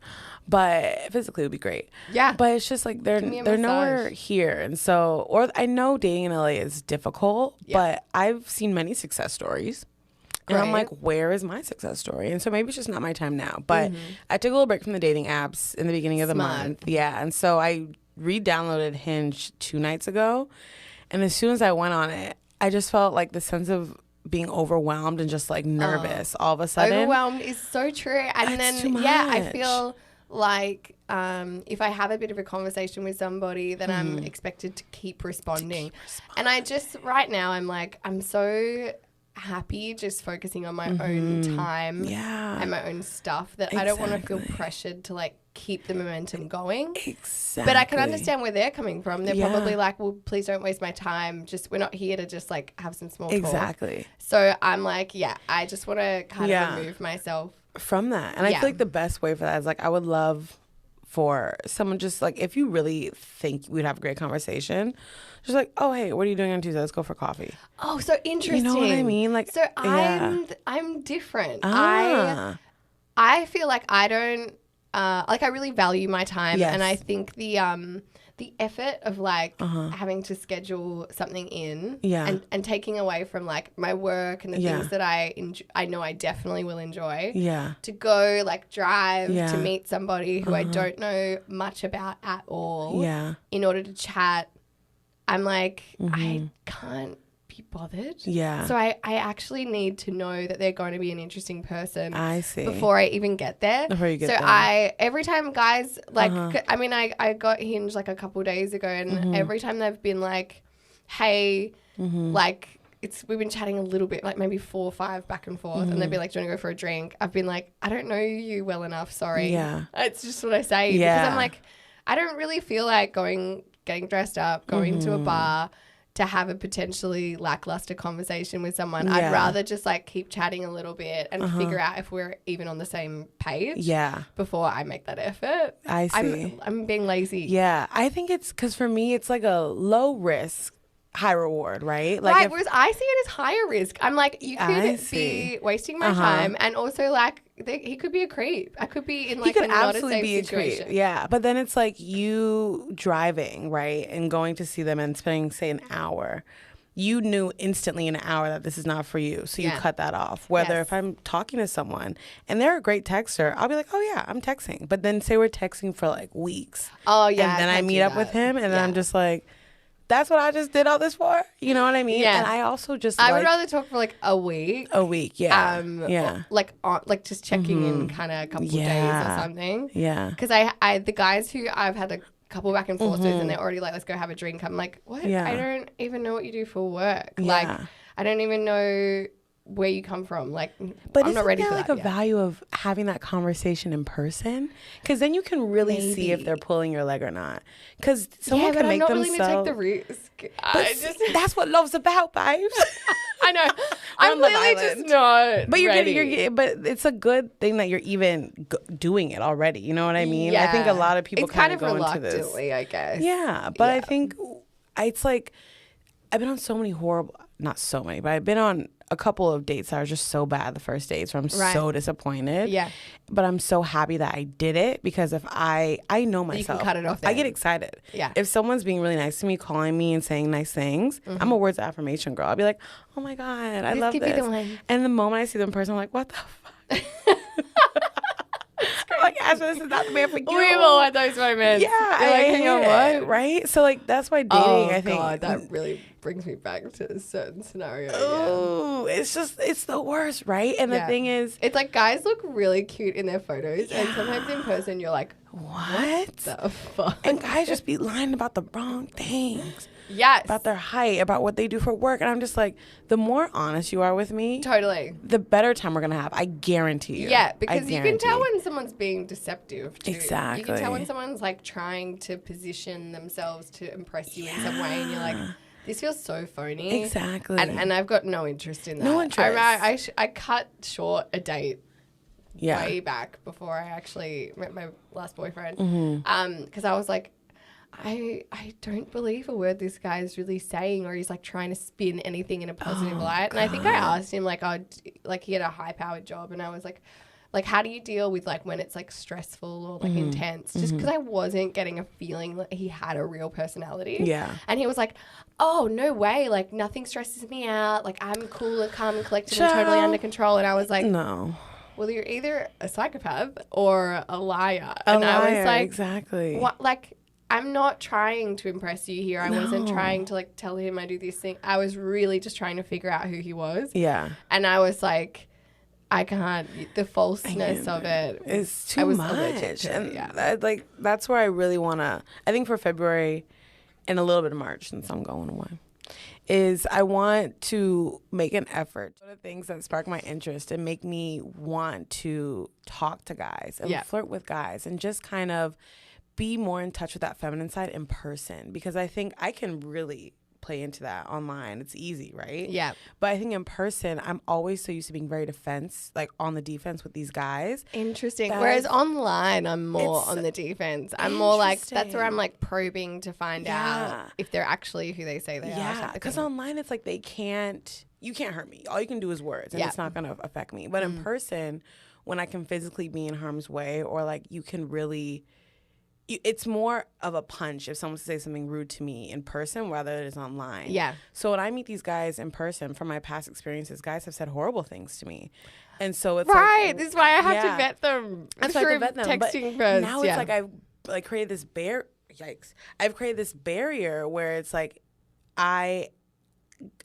[SPEAKER 2] but physically would be great.
[SPEAKER 3] Yeah.
[SPEAKER 2] But it's just like they're
[SPEAKER 3] Give me a
[SPEAKER 2] nowhere
[SPEAKER 3] massage.
[SPEAKER 2] here, and so I know dating in LA is difficult,
[SPEAKER 3] Yeah.
[SPEAKER 2] but I've seen many success stories. And I'm
[SPEAKER 3] Great.
[SPEAKER 2] like, where is my success story? And so maybe it's just not my time now. But
[SPEAKER 3] Mm-hmm.
[SPEAKER 2] I took a little break from the dating apps in the beginning of the
[SPEAKER 3] Smart.
[SPEAKER 2] month. Yeah. And so I re-downloaded Hinge 2 nights ago. And as soon as I went on it, I just felt like the sense of being overwhelmed and just like nervous all of a sudden.
[SPEAKER 3] Overwhelmed is so true. And
[SPEAKER 2] It's
[SPEAKER 3] then,
[SPEAKER 2] too
[SPEAKER 3] yeah, I
[SPEAKER 2] much.
[SPEAKER 3] feel like if I have a bit of a conversation with somebody, then I'm expected to keep responding. And I just, right now, I'm like, I'm so happy just focusing on my own time
[SPEAKER 2] Yeah.
[SPEAKER 3] and my own stuff that I don't want to feel
[SPEAKER 2] Exactly.
[SPEAKER 3] pressured to like keep the momentum going.
[SPEAKER 2] Exactly.
[SPEAKER 3] But I can understand where they're coming from. They're
[SPEAKER 2] Yeah.
[SPEAKER 3] probably like, well, please don't waste my time. Just, we're not here to just like have some small talk.
[SPEAKER 2] Exactly.
[SPEAKER 3] So I'm like, yeah, I just want to kind
[SPEAKER 2] Yeah.
[SPEAKER 3] of remove myself.
[SPEAKER 2] From that. And I
[SPEAKER 3] Yeah.
[SPEAKER 2] feel like the best way for that is like I would love for someone just like if you really think we'd have a great conversation, just like, oh hey, what are you doing on Tuesday? Let's go for coffee.
[SPEAKER 3] Oh, so interesting.
[SPEAKER 2] You know what I mean? Like
[SPEAKER 3] So I'm different.
[SPEAKER 2] Ah.
[SPEAKER 3] I feel like I don't like I really value my time,
[SPEAKER 2] Yes.
[SPEAKER 3] and I think the effort of like having to schedule something in
[SPEAKER 2] Yeah.
[SPEAKER 3] and taking away from like my work and the
[SPEAKER 2] Yeah.
[SPEAKER 3] things that I know I definitely will enjoy.
[SPEAKER 2] Yeah.
[SPEAKER 3] To go like drive
[SPEAKER 2] Yeah.
[SPEAKER 3] to meet somebody who I don't know much about at all.
[SPEAKER 2] Yeah.
[SPEAKER 3] In order to chat, I'm like,
[SPEAKER 2] Mm-hmm.
[SPEAKER 3] I can't be bothered.
[SPEAKER 2] Yeah.
[SPEAKER 3] So I actually need to know that they're going to be an interesting person
[SPEAKER 2] I see.
[SPEAKER 3] before I even get there.
[SPEAKER 2] Before you get
[SPEAKER 3] so
[SPEAKER 2] there.
[SPEAKER 3] every time guys like, I mean, I got Hinge like a couple days ago, and
[SPEAKER 2] Mm-hmm.
[SPEAKER 3] every time they've been like, hey, like we've been chatting a little bit, like maybe 4 or 5 back and forth, and they'd be like, do you want to go for a drink? I've been like, I don't know you well enough. Sorry.
[SPEAKER 2] Yeah.
[SPEAKER 3] It's just what I say. Because
[SPEAKER 2] Yeah.
[SPEAKER 3] I'm like, I don't really feel like getting dressed up, going to a bar to have a potentially lackluster conversation with someone. I'd
[SPEAKER 2] Yeah.
[SPEAKER 3] rather just like keep chatting a little bit and figure out if we're even on the same page
[SPEAKER 2] Yeah.
[SPEAKER 3] before I make that effort.
[SPEAKER 2] I see.
[SPEAKER 3] I'm being lazy.
[SPEAKER 2] Yeah. I think it's because for me it's like a low risk, high reward, right? Like
[SPEAKER 3] Right,
[SPEAKER 2] if-
[SPEAKER 3] whereas I see it as higher risk. I'm like, you
[SPEAKER 2] I
[SPEAKER 3] could
[SPEAKER 2] see.
[SPEAKER 3] be wasting my time, and also like he could be a creep. I could be in like
[SPEAKER 2] he
[SPEAKER 3] a
[SPEAKER 2] could
[SPEAKER 3] not a
[SPEAKER 2] absolutely
[SPEAKER 3] safe
[SPEAKER 2] be a
[SPEAKER 3] situation.
[SPEAKER 2] creep. Yeah. But then it's like you driving, right? And going to see them and spending, say, an hour. You knew instantly in an hour that this is not for you. So you
[SPEAKER 3] Yeah.
[SPEAKER 2] cut that off. Whether
[SPEAKER 3] Yes.
[SPEAKER 2] if I'm talking to someone and they're a great texter, I'll be like, oh yeah, I'm texting. But then say we're texting for like weeks.
[SPEAKER 3] Oh yeah,
[SPEAKER 2] And then I
[SPEAKER 3] can't
[SPEAKER 2] meet
[SPEAKER 3] do
[SPEAKER 2] up with
[SPEAKER 3] that.
[SPEAKER 2] him and then
[SPEAKER 3] Yeah.
[SPEAKER 2] I'm just like, that's what I just did all this for? You know what I mean?
[SPEAKER 3] Yeah.
[SPEAKER 2] And I also just
[SPEAKER 3] I
[SPEAKER 2] like
[SPEAKER 3] would rather talk for like a week.
[SPEAKER 2] a week. Yeah.
[SPEAKER 3] Or, like just checking in kind of a couple of days or
[SPEAKER 2] Yeah.
[SPEAKER 3] something.
[SPEAKER 2] Yeah.
[SPEAKER 3] Because I the guys who I've had a couple back and forth with, and they're already like, let's go have a drink. I'm like, what?
[SPEAKER 2] Yeah.
[SPEAKER 3] I don't even know what you do for work.
[SPEAKER 2] Yeah.
[SPEAKER 3] Like, I don't even know where you come from. Like,
[SPEAKER 2] But
[SPEAKER 3] I'm
[SPEAKER 2] isn't
[SPEAKER 3] not ready
[SPEAKER 2] there
[SPEAKER 3] for
[SPEAKER 2] like
[SPEAKER 3] that
[SPEAKER 2] a
[SPEAKER 3] yet.
[SPEAKER 2] value of having that conversation in person? Because then you can really see if
[SPEAKER 3] Maybe.
[SPEAKER 2] they're pulling your leg or not. Because someone
[SPEAKER 3] Yeah,
[SPEAKER 2] can
[SPEAKER 3] but I'm
[SPEAKER 2] make
[SPEAKER 3] not willing to take
[SPEAKER 2] themselves.
[SPEAKER 3] the risk.
[SPEAKER 2] But
[SPEAKER 3] I
[SPEAKER 2] see,
[SPEAKER 3] just,
[SPEAKER 2] that's what love's about, babes.
[SPEAKER 3] I know. I'm
[SPEAKER 2] on Love
[SPEAKER 3] clearly just
[SPEAKER 2] Island.
[SPEAKER 3] not
[SPEAKER 2] But
[SPEAKER 3] ready.
[SPEAKER 2] but it's a good thing that you're even doing it already. You know what I mean? I think a lot of people
[SPEAKER 3] it's kind of
[SPEAKER 2] go into this.
[SPEAKER 3] reluctantly, I guess.
[SPEAKER 2] Yeah, but I
[SPEAKER 3] Yeah.
[SPEAKER 2] think it's like I've been on so many not so many, but I've been on a couple of dates that are just so bad the first dates where I'm
[SPEAKER 3] Right.
[SPEAKER 2] so disappointed.
[SPEAKER 3] Yeah.
[SPEAKER 2] But I'm so happy that I did it because if I know
[SPEAKER 3] You
[SPEAKER 2] myself.
[SPEAKER 3] can cut it off
[SPEAKER 2] I
[SPEAKER 3] then.
[SPEAKER 2] get excited.
[SPEAKER 3] Yeah.
[SPEAKER 2] If someone's being really nice to me, calling me and saying nice things, I'm a words of affirmation girl. I'll be like, oh my God, I
[SPEAKER 3] This
[SPEAKER 2] love
[SPEAKER 3] could be
[SPEAKER 2] this.
[SPEAKER 3] the one.
[SPEAKER 2] And the moment I see them in person, I'm like, what the fuck? I'm like, Casper, this is not the man for you.
[SPEAKER 3] We've all had those moments.
[SPEAKER 2] Yeah,
[SPEAKER 3] You're like,
[SPEAKER 2] I
[SPEAKER 3] hang on,
[SPEAKER 2] hate it,
[SPEAKER 3] what?
[SPEAKER 2] right? So like that's why dating,
[SPEAKER 3] Oh,
[SPEAKER 2] I think.
[SPEAKER 3] God, that really brings me back to a certain scenario. Yeah.
[SPEAKER 2] Oh, it's the worst, right? And the
[SPEAKER 3] Yeah.
[SPEAKER 2] thing is,
[SPEAKER 3] It's like guys look really cute in their photos, and sometimes in person you're like,
[SPEAKER 2] what
[SPEAKER 3] the fuck?
[SPEAKER 2] And guys just be lying about the wrong things.
[SPEAKER 3] Yes.
[SPEAKER 2] About their height, about what they do for work. And I'm just like, the more honest you are with me,
[SPEAKER 3] Totally.
[SPEAKER 2] the better time we're going to have. I guarantee you.
[SPEAKER 3] Yeah, because you can tell
[SPEAKER 2] guarantee.
[SPEAKER 3] when someone's being deceptive too.
[SPEAKER 2] Exactly.
[SPEAKER 3] You can tell when someone's like trying to position themselves to impress you in some way, and you're like, this feels so phony.
[SPEAKER 2] Exactly.
[SPEAKER 3] And I've got no interest in that.
[SPEAKER 2] No interest.
[SPEAKER 3] I cut short a date
[SPEAKER 2] Yeah.
[SPEAKER 3] way back before I actually met my last boyfriend.
[SPEAKER 2] Mm-hmm.
[SPEAKER 3] Because I was like, I don't believe a word this guy is really saying, or he's like trying to spin anything in a positive light. And I think I asked him like, he had a high powered job, and I was like, how do you deal with like when it's like stressful or like intense? Just because I wasn't getting a feeling that he had a real personality.
[SPEAKER 2] Yeah.
[SPEAKER 3] And he was like, oh, no way. Like nothing stresses me out. Like I'm cool and calm and collected and totally under control. And I was like,
[SPEAKER 2] No.
[SPEAKER 3] well, you're either a psychopath or a liar.
[SPEAKER 2] I
[SPEAKER 3] was like,
[SPEAKER 2] exactly.
[SPEAKER 3] what? Like, I'm not trying to impress you here. I wasn't trying to like tell him I do this thing. I was really just trying to figure out who he was.
[SPEAKER 2] Yeah.
[SPEAKER 3] And I was like, I can't. The falseness of it
[SPEAKER 2] is
[SPEAKER 3] I
[SPEAKER 2] too
[SPEAKER 3] was
[SPEAKER 2] much.
[SPEAKER 3] allergic to it,
[SPEAKER 2] And
[SPEAKER 3] yeah.
[SPEAKER 2] that's where I really want to, I think for February and a little bit of March, since I'm going away, is I want to make an effort. One of the things that spark my interest and make me want to talk to guys and flirt with guys and just kind of be more in touch with that feminine side in person, because I think I can really play into that online. It's easy, right?
[SPEAKER 3] Yeah.
[SPEAKER 2] But I think in person, I'm always so used to being very on the defense with these guys.
[SPEAKER 3] Interesting. Whereas online, I'm more on the defense. I'm more like, that's where I'm like probing to find out if they're actually who they say they are.
[SPEAKER 2] Yeah, because online it's like you can't hurt me. All you can do is words, and it's not going to affect me. But in person, when I can physically be in harm's way, or like you can really... it's more of a punch if someone says something rude to me in person rather than it's online.
[SPEAKER 3] Yeah.
[SPEAKER 2] So when I meet these guys in person, from my past experiences, guys have said horrible things to me. And so it's
[SPEAKER 3] right. This is why I have to vet them. I'm
[SPEAKER 2] so I
[SPEAKER 3] sure
[SPEAKER 2] have to vet them.
[SPEAKER 3] texting
[SPEAKER 2] But
[SPEAKER 3] first.
[SPEAKER 2] now it's like I've like created this I've created this barrier where it's like I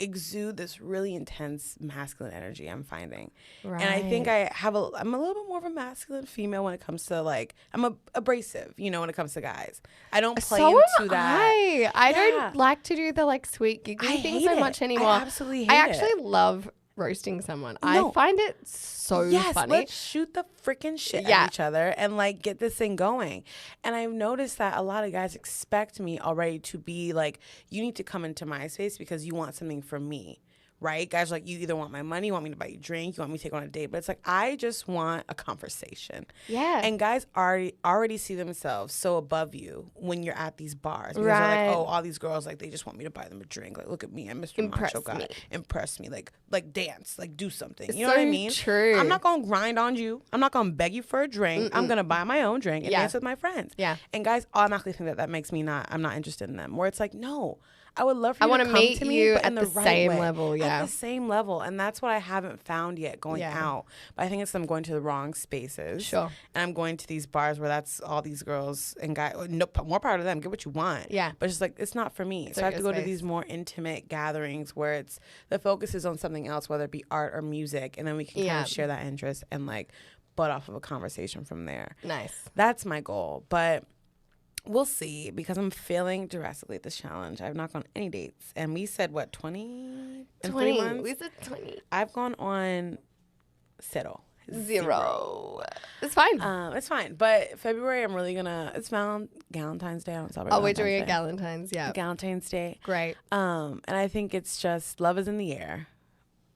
[SPEAKER 2] exude this really intense masculine energy, I'm finding.
[SPEAKER 3] Right.
[SPEAKER 2] And I think I'm a little bit more of a masculine female when it comes to like, I'm abrasive, when it comes to guys. I don't play into that.
[SPEAKER 3] I don't like to do the like sweet giggly thing so much anymore.
[SPEAKER 2] I absolutely hate
[SPEAKER 3] I actually love roasting someone. I find it so funny.
[SPEAKER 2] Let's shoot the freaking shit at each other and like get this thing going. And I've noticed that a lot of guys expect me already to be like, you need to come into my space because you want something from me. Right? Guys are like, you either want my money, you want me to buy you a drink, you want me to take on a date. But it's like, I just want a conversation.
[SPEAKER 3] Yeah.
[SPEAKER 2] And guys already see themselves so above you when you're at these bars. Because
[SPEAKER 3] right.
[SPEAKER 2] they're like, oh, all these girls, like, they just want me to buy them a drink. Like, look at me. I'm Mr. Macho Guy. Impress me. Like dance. Like, do something. You know what I mean?
[SPEAKER 3] True.
[SPEAKER 2] I'm not going to grind on you. I'm not going to beg you for a drink. I'm going to buy my own drink and dance with my friends.
[SPEAKER 3] Yeah.
[SPEAKER 2] And guys automatically think that makes me I'm not interested in them. Where it's like, no. I would love for you to come
[SPEAKER 3] meet
[SPEAKER 2] to me
[SPEAKER 3] you
[SPEAKER 2] but
[SPEAKER 3] at
[SPEAKER 2] in
[SPEAKER 3] the
[SPEAKER 2] right
[SPEAKER 3] same
[SPEAKER 2] way.
[SPEAKER 3] level,
[SPEAKER 2] At the same level. And that's what I haven't found yet going out. But I think it's I'm going to the wrong spaces.
[SPEAKER 3] Sure.
[SPEAKER 2] And I'm going to these bars where that's all these girls and guys. No, more power to them. Get what you want.
[SPEAKER 3] Yeah.
[SPEAKER 2] But it's like, it's not for me. So I have to go to these more intimate gatherings where the focus is on something else, whether it be art or music. And then we can kind of share that interest and like butt off of a conversation from there.
[SPEAKER 3] Nice.
[SPEAKER 2] That's my goal. But we'll see, because I'm failing drastically at this challenge. I've not gone any dates. And we said, 20 in 3 months?
[SPEAKER 3] We said 20.
[SPEAKER 2] I've gone on
[SPEAKER 3] Zero. It's fine.
[SPEAKER 2] It's fine. But February, I'm really it's Valentine's Day. I don't celebrate
[SPEAKER 3] we're doing
[SPEAKER 2] Day.
[SPEAKER 3] a Galentine's,
[SPEAKER 2] Valentine's Day.
[SPEAKER 3] Great.
[SPEAKER 2] And I think it's just love is in the air.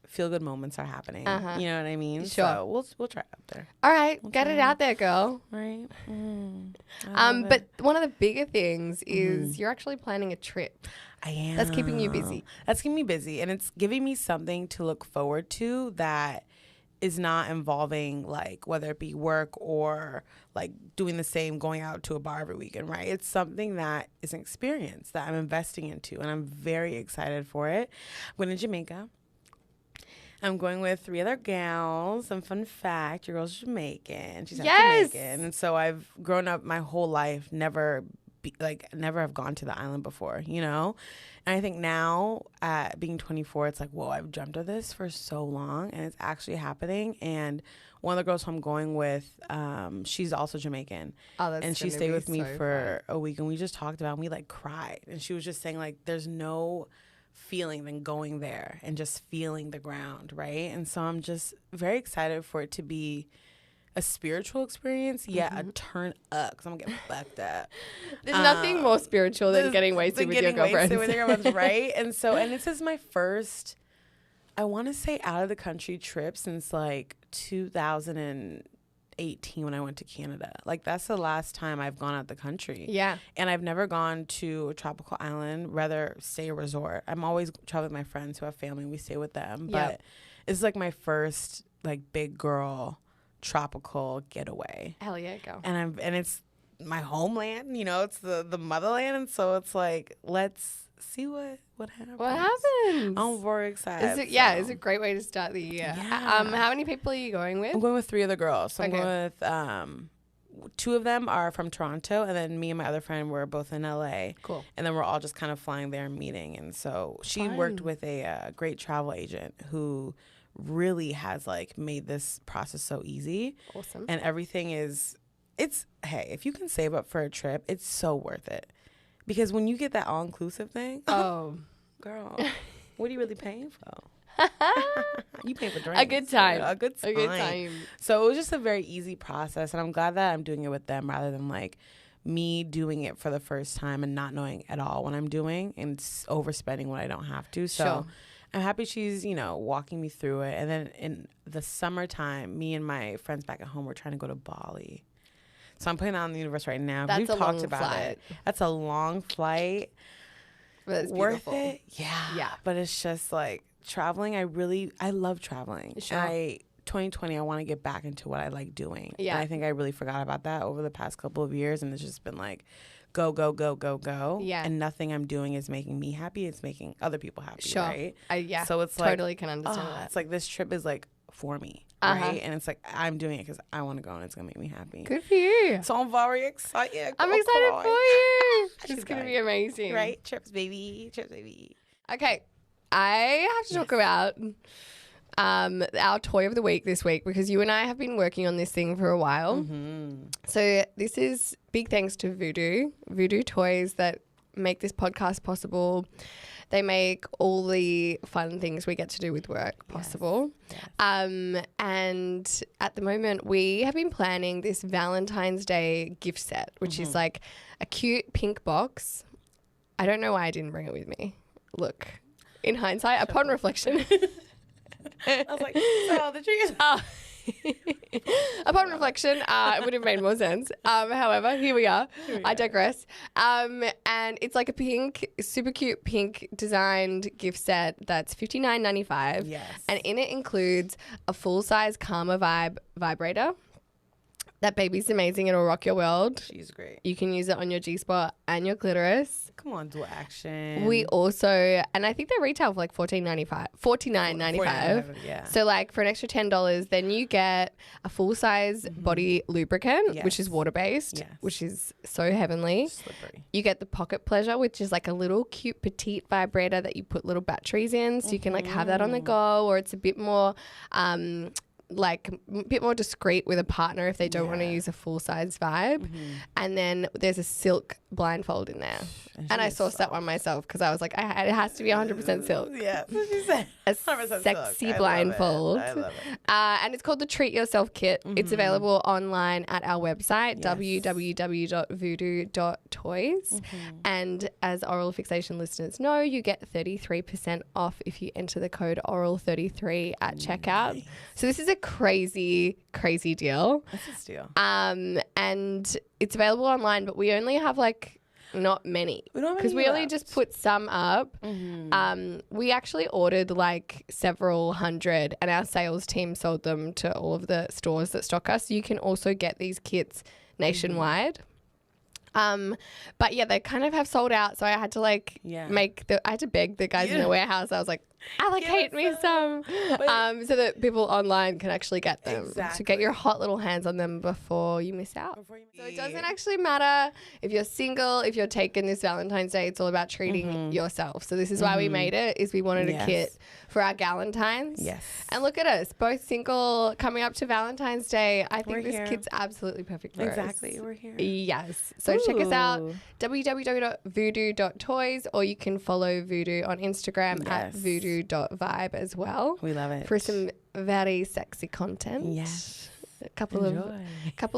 [SPEAKER 2] Feel good moments are happening. You know what I mean?
[SPEAKER 3] Sure.
[SPEAKER 2] So we'll try it out there.
[SPEAKER 3] All right. Get it out there, girl.
[SPEAKER 2] Right?
[SPEAKER 3] But one of the bigger things is you're actually planning a trip.
[SPEAKER 2] I am.
[SPEAKER 3] That's keeping you busy.
[SPEAKER 2] That's keeping me busy. And it's giving me something to look forward to that is not involving, like, whether it be work or like doing the same, going out to a bar every weekend, right? It's something that is an experience that I'm investing into, and I'm very excited for it. I'm going to Jamaica. I'm going with 3 other gals. And fun fact, your girl's Jamaican. She's half
[SPEAKER 3] Yes.
[SPEAKER 2] Jamaican. And so I've grown up my whole life, never have gone to the island before, you know? And I think now at being 24, it's like, whoa, I've dreamt of this for so long and it's actually happening. And one of the girls who I'm going with, she's also Jamaican.
[SPEAKER 3] Oh, that's
[SPEAKER 2] and she
[SPEAKER 3] gonna
[SPEAKER 2] stayed
[SPEAKER 3] be
[SPEAKER 2] with me
[SPEAKER 3] so
[SPEAKER 2] for a week and we just talked about it and we like cried. And she was just saying like, there's no feeling than going there and just feeling the ground, right? And so I'm just very excited for it to be a spiritual experience, a turn up because I'm gonna get fucked up.
[SPEAKER 3] There's nothing more spiritual than getting wasted with your girlfriends.
[SPEAKER 2] Right? And this is my first, I want to say, out of the country trip since like 2018 when I went to Canada. Like that's the last time I've gone out the country.
[SPEAKER 3] Yeah.
[SPEAKER 2] And I've never gone to a tropical island, rather stay a resort. I'm always traveling with my friends who have family and we stay with them. But it's like my first like big girl tropical getaway.
[SPEAKER 3] Hell yeah, go.
[SPEAKER 2] And it's my homeland, you know, it's the motherland, and so it's like let's see what happens.
[SPEAKER 3] What happens?
[SPEAKER 2] I'm very excited.
[SPEAKER 3] It's a great way to start the year.
[SPEAKER 2] Yeah.
[SPEAKER 3] How many people are you going with?
[SPEAKER 2] I'm going with 3 other girls. So
[SPEAKER 3] Okay.
[SPEAKER 2] I'm going with 2 of them are from Toronto, and then me and my other friend were both in LA.
[SPEAKER 3] Cool.
[SPEAKER 2] And then we're all just kind of flying there and meeting. And so she worked with a great travel agent who really has like made this process so easy.
[SPEAKER 3] Awesome.
[SPEAKER 2] And everything hey, if you can save up for a trip, it's so worth it. Because when you get that all-inclusive thing,
[SPEAKER 3] Oh.
[SPEAKER 2] girl, what are you really paying for? You paying for drinks.
[SPEAKER 3] A good time.
[SPEAKER 2] A good time. So it was just a very easy process. And I'm glad that I'm doing it with them rather than like me doing it for the first time and not knowing at all what I'm doing and overspending when I don't have to. So
[SPEAKER 3] Sure.
[SPEAKER 2] I'm happy she's, walking me through it. And then in the summertime, me and my friends back at home were trying to go to Bali. So I'm putting that on the universe right now.
[SPEAKER 3] That's
[SPEAKER 2] We've
[SPEAKER 3] a
[SPEAKER 2] talked
[SPEAKER 3] long
[SPEAKER 2] about
[SPEAKER 3] flight.
[SPEAKER 2] it. That's a long flight.
[SPEAKER 3] But it's
[SPEAKER 2] Worth
[SPEAKER 3] beautiful.
[SPEAKER 2] it? Yeah. But it's just like traveling. I love traveling.
[SPEAKER 3] Sure.
[SPEAKER 2] 2020, I want to get back into what I like doing.
[SPEAKER 3] Yeah.
[SPEAKER 2] And I think I really forgot about that over the past couple of years. And it's just been like, go, go, go, go, go.
[SPEAKER 3] Yeah.
[SPEAKER 2] And nothing I'm doing is making me happy. It's making other people happy,
[SPEAKER 3] Sure.
[SPEAKER 2] right?
[SPEAKER 3] So it's totally
[SPEAKER 2] like,
[SPEAKER 3] can understand that.
[SPEAKER 2] it's like this trip is like for me, right? And it's like I'm doing it because I want to go and it's going to make me happy.
[SPEAKER 3] Good for you.
[SPEAKER 2] So I'm very excited.
[SPEAKER 3] I'm excited for you.
[SPEAKER 2] She's
[SPEAKER 3] It's going to
[SPEAKER 2] right.
[SPEAKER 3] be amazing.
[SPEAKER 2] Right? Trips, baby. Trips, baby.
[SPEAKER 3] Okay. I have to talk about our toy of the week this week because you and I have been working on this thing for a while.
[SPEAKER 2] Mm-hmm.
[SPEAKER 3] So this is big thanks to Voodoo Toys that make this podcast possible. They make all the fun things we get to do with work possible.
[SPEAKER 2] Yes.
[SPEAKER 3] And at the moment, we have been planning this Valentine's Day gift set, which is like a cute pink box. I don't know why I didn't bring it with me. Look, in hindsight, upon reflection.
[SPEAKER 2] I was like, so the trees.
[SPEAKER 3] Upon reflection, it would have made more sense. However, here we are. I digress. And it's like a pink, super cute pink designed gift set that's $59.95.
[SPEAKER 2] Yes.
[SPEAKER 3] And in it includes a full-size Karma Vibe vibrator. That baby's amazing. It'll rock your world.
[SPEAKER 2] She's great.
[SPEAKER 3] You can use it on your G-spot and your clitoris.
[SPEAKER 2] Come on, dual action.
[SPEAKER 3] We also, and I think they retail for like $49.95.
[SPEAKER 2] Yeah.
[SPEAKER 3] So like for an extra $10, then you get a full-size body lubricant, which is
[SPEAKER 2] Yes.
[SPEAKER 3] water-based,
[SPEAKER 2] Yes.
[SPEAKER 3] which is so heavenly.
[SPEAKER 2] Slippery.
[SPEAKER 3] You get the Pocket Pleasure, which is like a little cute petite vibrator that you put little batteries in, so you can like have that on the go, or it's a bit more discreet with a partner if they don't want to use a full-size vibe. And then there's a silk blindfold in there. And I sourced that one myself because I was like, it has to be 100% silk.
[SPEAKER 2] Yeah, that's what she said.
[SPEAKER 3] A
[SPEAKER 2] 100%
[SPEAKER 3] sexy
[SPEAKER 2] silk.
[SPEAKER 3] blindfold.
[SPEAKER 2] I love it.
[SPEAKER 3] And it's called the Treat Yourself Kit. It's available online at our website,
[SPEAKER 2] Yes.
[SPEAKER 3] www.voodoo.toys. And as Oral Fixation listeners know, you get 33% off if you enter the code ORAL33 at checkout. So this is a crazy, crazy deal.
[SPEAKER 2] That's a steal.
[SPEAKER 3] And it's available online, but we only have like not many
[SPEAKER 2] We don't have
[SPEAKER 3] because
[SPEAKER 2] any
[SPEAKER 3] we only
[SPEAKER 2] left.
[SPEAKER 3] just put some up. We actually ordered like several hundred, and our sales team sold them to all of the stores that stock us. You can also get these kits nationwide. But yeah, they kind of have sold out, so I had to I had to beg the guys in the warehouse. I was like, allocate me some. So that people online can actually get them.
[SPEAKER 2] Exactly.
[SPEAKER 3] So get your hot little hands on them before you miss out. So it doesn't actually matter if you're single, if you're taking this Valentine's Day. It's all about treating yourself. So this is why we made it, is we wanted a kit for our Galentine's.
[SPEAKER 2] Yes.
[SPEAKER 3] And look at us, both single, coming up to Valentine's Day. I think
[SPEAKER 2] We're
[SPEAKER 3] this
[SPEAKER 2] here.
[SPEAKER 3] kit's absolutely perfect for us.
[SPEAKER 2] Exactly. We're here.
[SPEAKER 3] Yes. So check us out,
[SPEAKER 2] Ooh.
[SPEAKER 3] www.voodoo.toys, or you can follow Voodoo on Instagram at
[SPEAKER 2] Yes.
[SPEAKER 3] voodoo.vibe as well
[SPEAKER 2] We love it.
[SPEAKER 3] for some very sexy content.
[SPEAKER 2] Yes.
[SPEAKER 3] A couple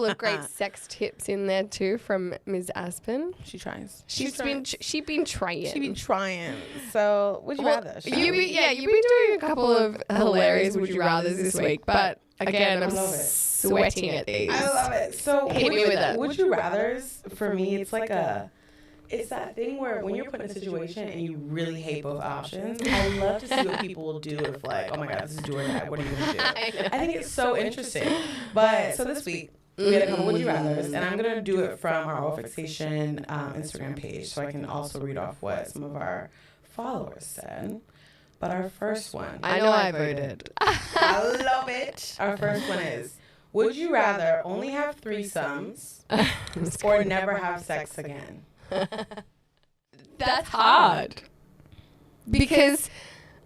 [SPEAKER 3] of great sex tips in there too from Ms. Aspen.
[SPEAKER 2] She tries.
[SPEAKER 3] She's been trying.
[SPEAKER 2] She be trying. So would you rather?
[SPEAKER 3] You've been doing a couple of hilarious would you rathers this week, but again, I'm
[SPEAKER 2] love it.
[SPEAKER 3] sweating at these.
[SPEAKER 2] I love it. So
[SPEAKER 3] Hit me with it.
[SPEAKER 2] Would you rather's for me? It's that thing where when you're put in a situation and you really hate both options, I love to see what people will do if like, oh my god, this is do or die. What are you gonna do? I think it's so interesting. But so this week we had a couple would you rather's, and I'm gonna do it from our Fixation Instagram page, so I can also read off what some of our followers said. But our first one,
[SPEAKER 3] I know I voted.
[SPEAKER 2] I love it. Our first one is: would you rather only have threesomes or never have sex again?
[SPEAKER 3] That's hard. Because,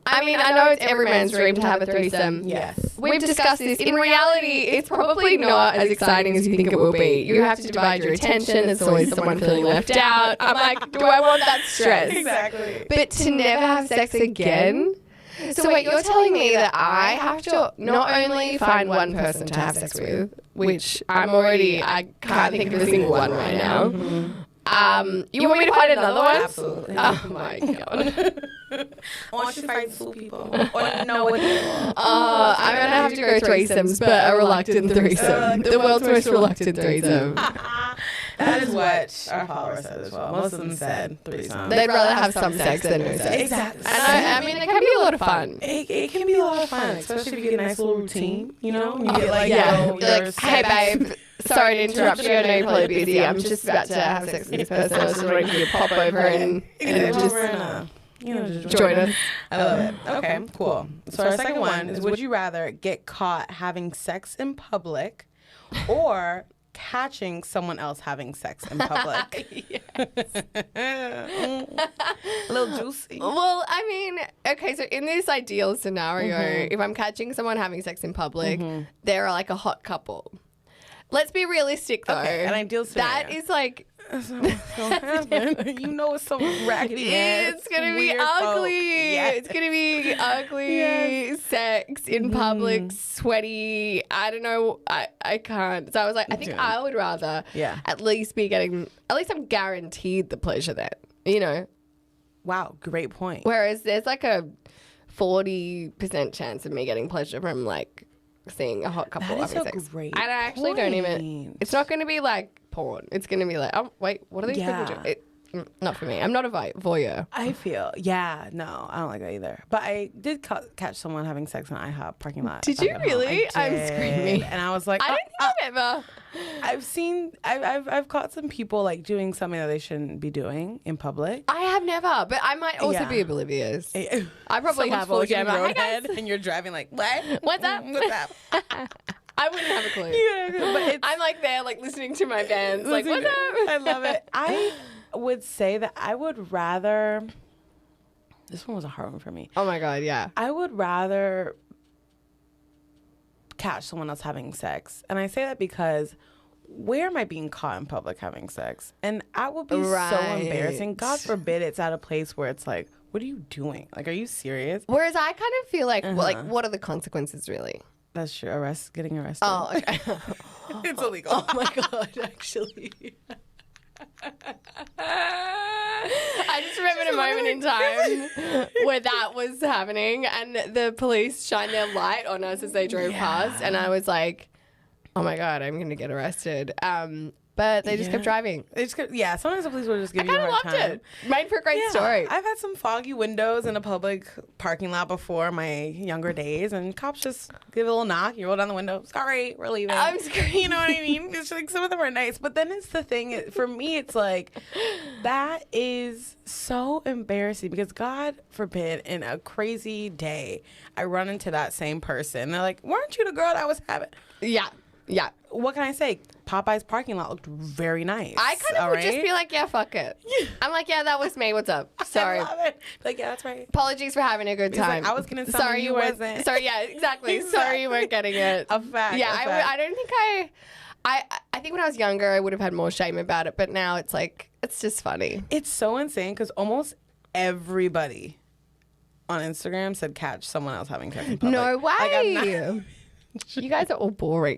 [SPEAKER 3] I mean, I know it's every man's dream to have a threesome.
[SPEAKER 2] Yes.
[SPEAKER 3] We've discussed this. In reality, it's probably not as exciting as you think it will be. You have to divide your attention. There's always someone feeling left out. I'm like, do I want that stress?
[SPEAKER 2] Exactly.
[SPEAKER 3] But to never have sex again? So wait, you're telling me that I have to not only find one person to have sex with, which I can't think of a single one right now. You want me to find another one?
[SPEAKER 2] Absolutely.
[SPEAKER 3] Oh my god.
[SPEAKER 2] I want you to find two people. Or no one.
[SPEAKER 3] I'm gonna have to go threesomes, but a reluctant threesome. The world's most reluctant threesome.
[SPEAKER 2] That is what our followers said as well. Most of them said threesome.
[SPEAKER 3] They'd rather have some sex than no sex.
[SPEAKER 2] Exactly.
[SPEAKER 3] And I mean, it can be a lot of fun.
[SPEAKER 2] It can be a lot of fun, especially if you get a nice little routine, you know? You get like,
[SPEAKER 3] Yeah.
[SPEAKER 2] yo,
[SPEAKER 3] You're like, hey babe, sorry to interrupt you. I know you're probably busy. I'm just about to have sex with this person. I was just waiting for you to pop over and just
[SPEAKER 2] just
[SPEAKER 3] join us.
[SPEAKER 2] I love it. Okay, cool. So our second one is: would you rather get caught having sex in public or catching someone else having sex in public? A little juicy.
[SPEAKER 3] Well, I mean, okay, so in this ideal scenario, if I'm catching someone having sex in public, they're like a hot couple. Let's be realistic, though.
[SPEAKER 2] Okay, an ideal scenario.
[SPEAKER 3] That is like...
[SPEAKER 2] That's not what's gonna happen. You know it's some raggedy ass.
[SPEAKER 3] It's going to be
[SPEAKER 2] weird
[SPEAKER 3] ugly.
[SPEAKER 2] folk. Yes.
[SPEAKER 3] It's going to be ugly sex in public, sweaty. I don't know. I can't. So I was like, I think I would rather at least I'm guaranteed the pleasure then, you know?
[SPEAKER 2] Wow, great point.
[SPEAKER 3] Whereas there's like a 40% chance of me getting pleasure from like seeing a hot couple
[SPEAKER 2] That is
[SPEAKER 3] having
[SPEAKER 2] a
[SPEAKER 3] sex.
[SPEAKER 2] great
[SPEAKER 3] And I actually don't even.
[SPEAKER 2] point.
[SPEAKER 3] It's not going to be like porn. It's going to be like, oh wait, what are these people doing? Not for me. I'm not a voyeur.
[SPEAKER 2] I feel, no, I don't like that either. But I did catch someone having sex in an IHOP parking lot.
[SPEAKER 3] Did you really?
[SPEAKER 2] I'm
[SPEAKER 3] I'm screaming.
[SPEAKER 2] And I was like,
[SPEAKER 3] I don't think I've ever.
[SPEAKER 2] I've caught some people like doing something that they shouldn't be doing in public.
[SPEAKER 3] I have never, but I might also be oblivious. I probably
[SPEAKER 2] Someone's
[SPEAKER 3] have all the
[SPEAKER 2] fucking
[SPEAKER 3] time. Hi,
[SPEAKER 2] roadhead,
[SPEAKER 3] guys.
[SPEAKER 2] and you're driving like, what?
[SPEAKER 3] What's up?
[SPEAKER 2] What's up?
[SPEAKER 3] I wouldn't have a clue.
[SPEAKER 2] But it's,
[SPEAKER 3] I'm like there, like listening to my bands, like what's up?
[SPEAKER 2] I love it. I would say that I would rather. This one was a hard one for me.
[SPEAKER 3] Oh my god, yeah.
[SPEAKER 2] I would rather catch someone else having sex. And I say that because where am I being caught in public having sex? And that would be so embarrassing. God forbid it's at a place where it's like, what are you doing? Like, are you serious?
[SPEAKER 3] Whereas I kind of feel like, well, like, what are the consequences really?
[SPEAKER 2] That's true. Getting arrested.
[SPEAKER 3] Oh, okay.
[SPEAKER 2] It's illegal.
[SPEAKER 3] Oh my god, actually. I just remembered a moment in time where that was happening and the police shined their light on us as they drove past and I was like, oh my god, I'm going to get arrested. but they just kept driving.
[SPEAKER 2] Sometimes the police will just give you a
[SPEAKER 3] I
[SPEAKER 2] hard
[SPEAKER 3] kind of
[SPEAKER 2] time.
[SPEAKER 3] loved it. Made for a great story.
[SPEAKER 2] I've had some foggy windows in a public parking lot before in my younger days, and cops just give a little knock. You roll down the window. Sorry, we're leaving.
[SPEAKER 3] I'm screaming.
[SPEAKER 2] You know what I mean? It's like some of them are nice, but then it's the thing. For me, it's like that is so embarrassing because God forbid, in a crazy day, I run into that same person. They're like, "Weren't you the girl that was having?"
[SPEAKER 3] Yeah.
[SPEAKER 2] What can I say? Popeye's parking lot looked very nice.
[SPEAKER 3] I kind of would just be like, yeah, fuck it. I'm like, yeah, that was me. What's up? Sorry.
[SPEAKER 2] I love it. Like, yeah, that's right.
[SPEAKER 3] Apologies for having a good time.
[SPEAKER 2] Like, I was getting something you wasn't.
[SPEAKER 3] Sorry, yeah, exactly. Sorry you weren't getting it.
[SPEAKER 2] A fact.
[SPEAKER 3] Yeah,
[SPEAKER 2] a fact.
[SPEAKER 3] I don't think I think when I was younger, I would have had more shame about it. But now it's like, it's just funny.
[SPEAKER 2] It's so insane because almost everybody on Instagram said catch someone else having sex in public.
[SPEAKER 3] No way.
[SPEAKER 2] Like, I'm not-
[SPEAKER 3] You guys are all boring.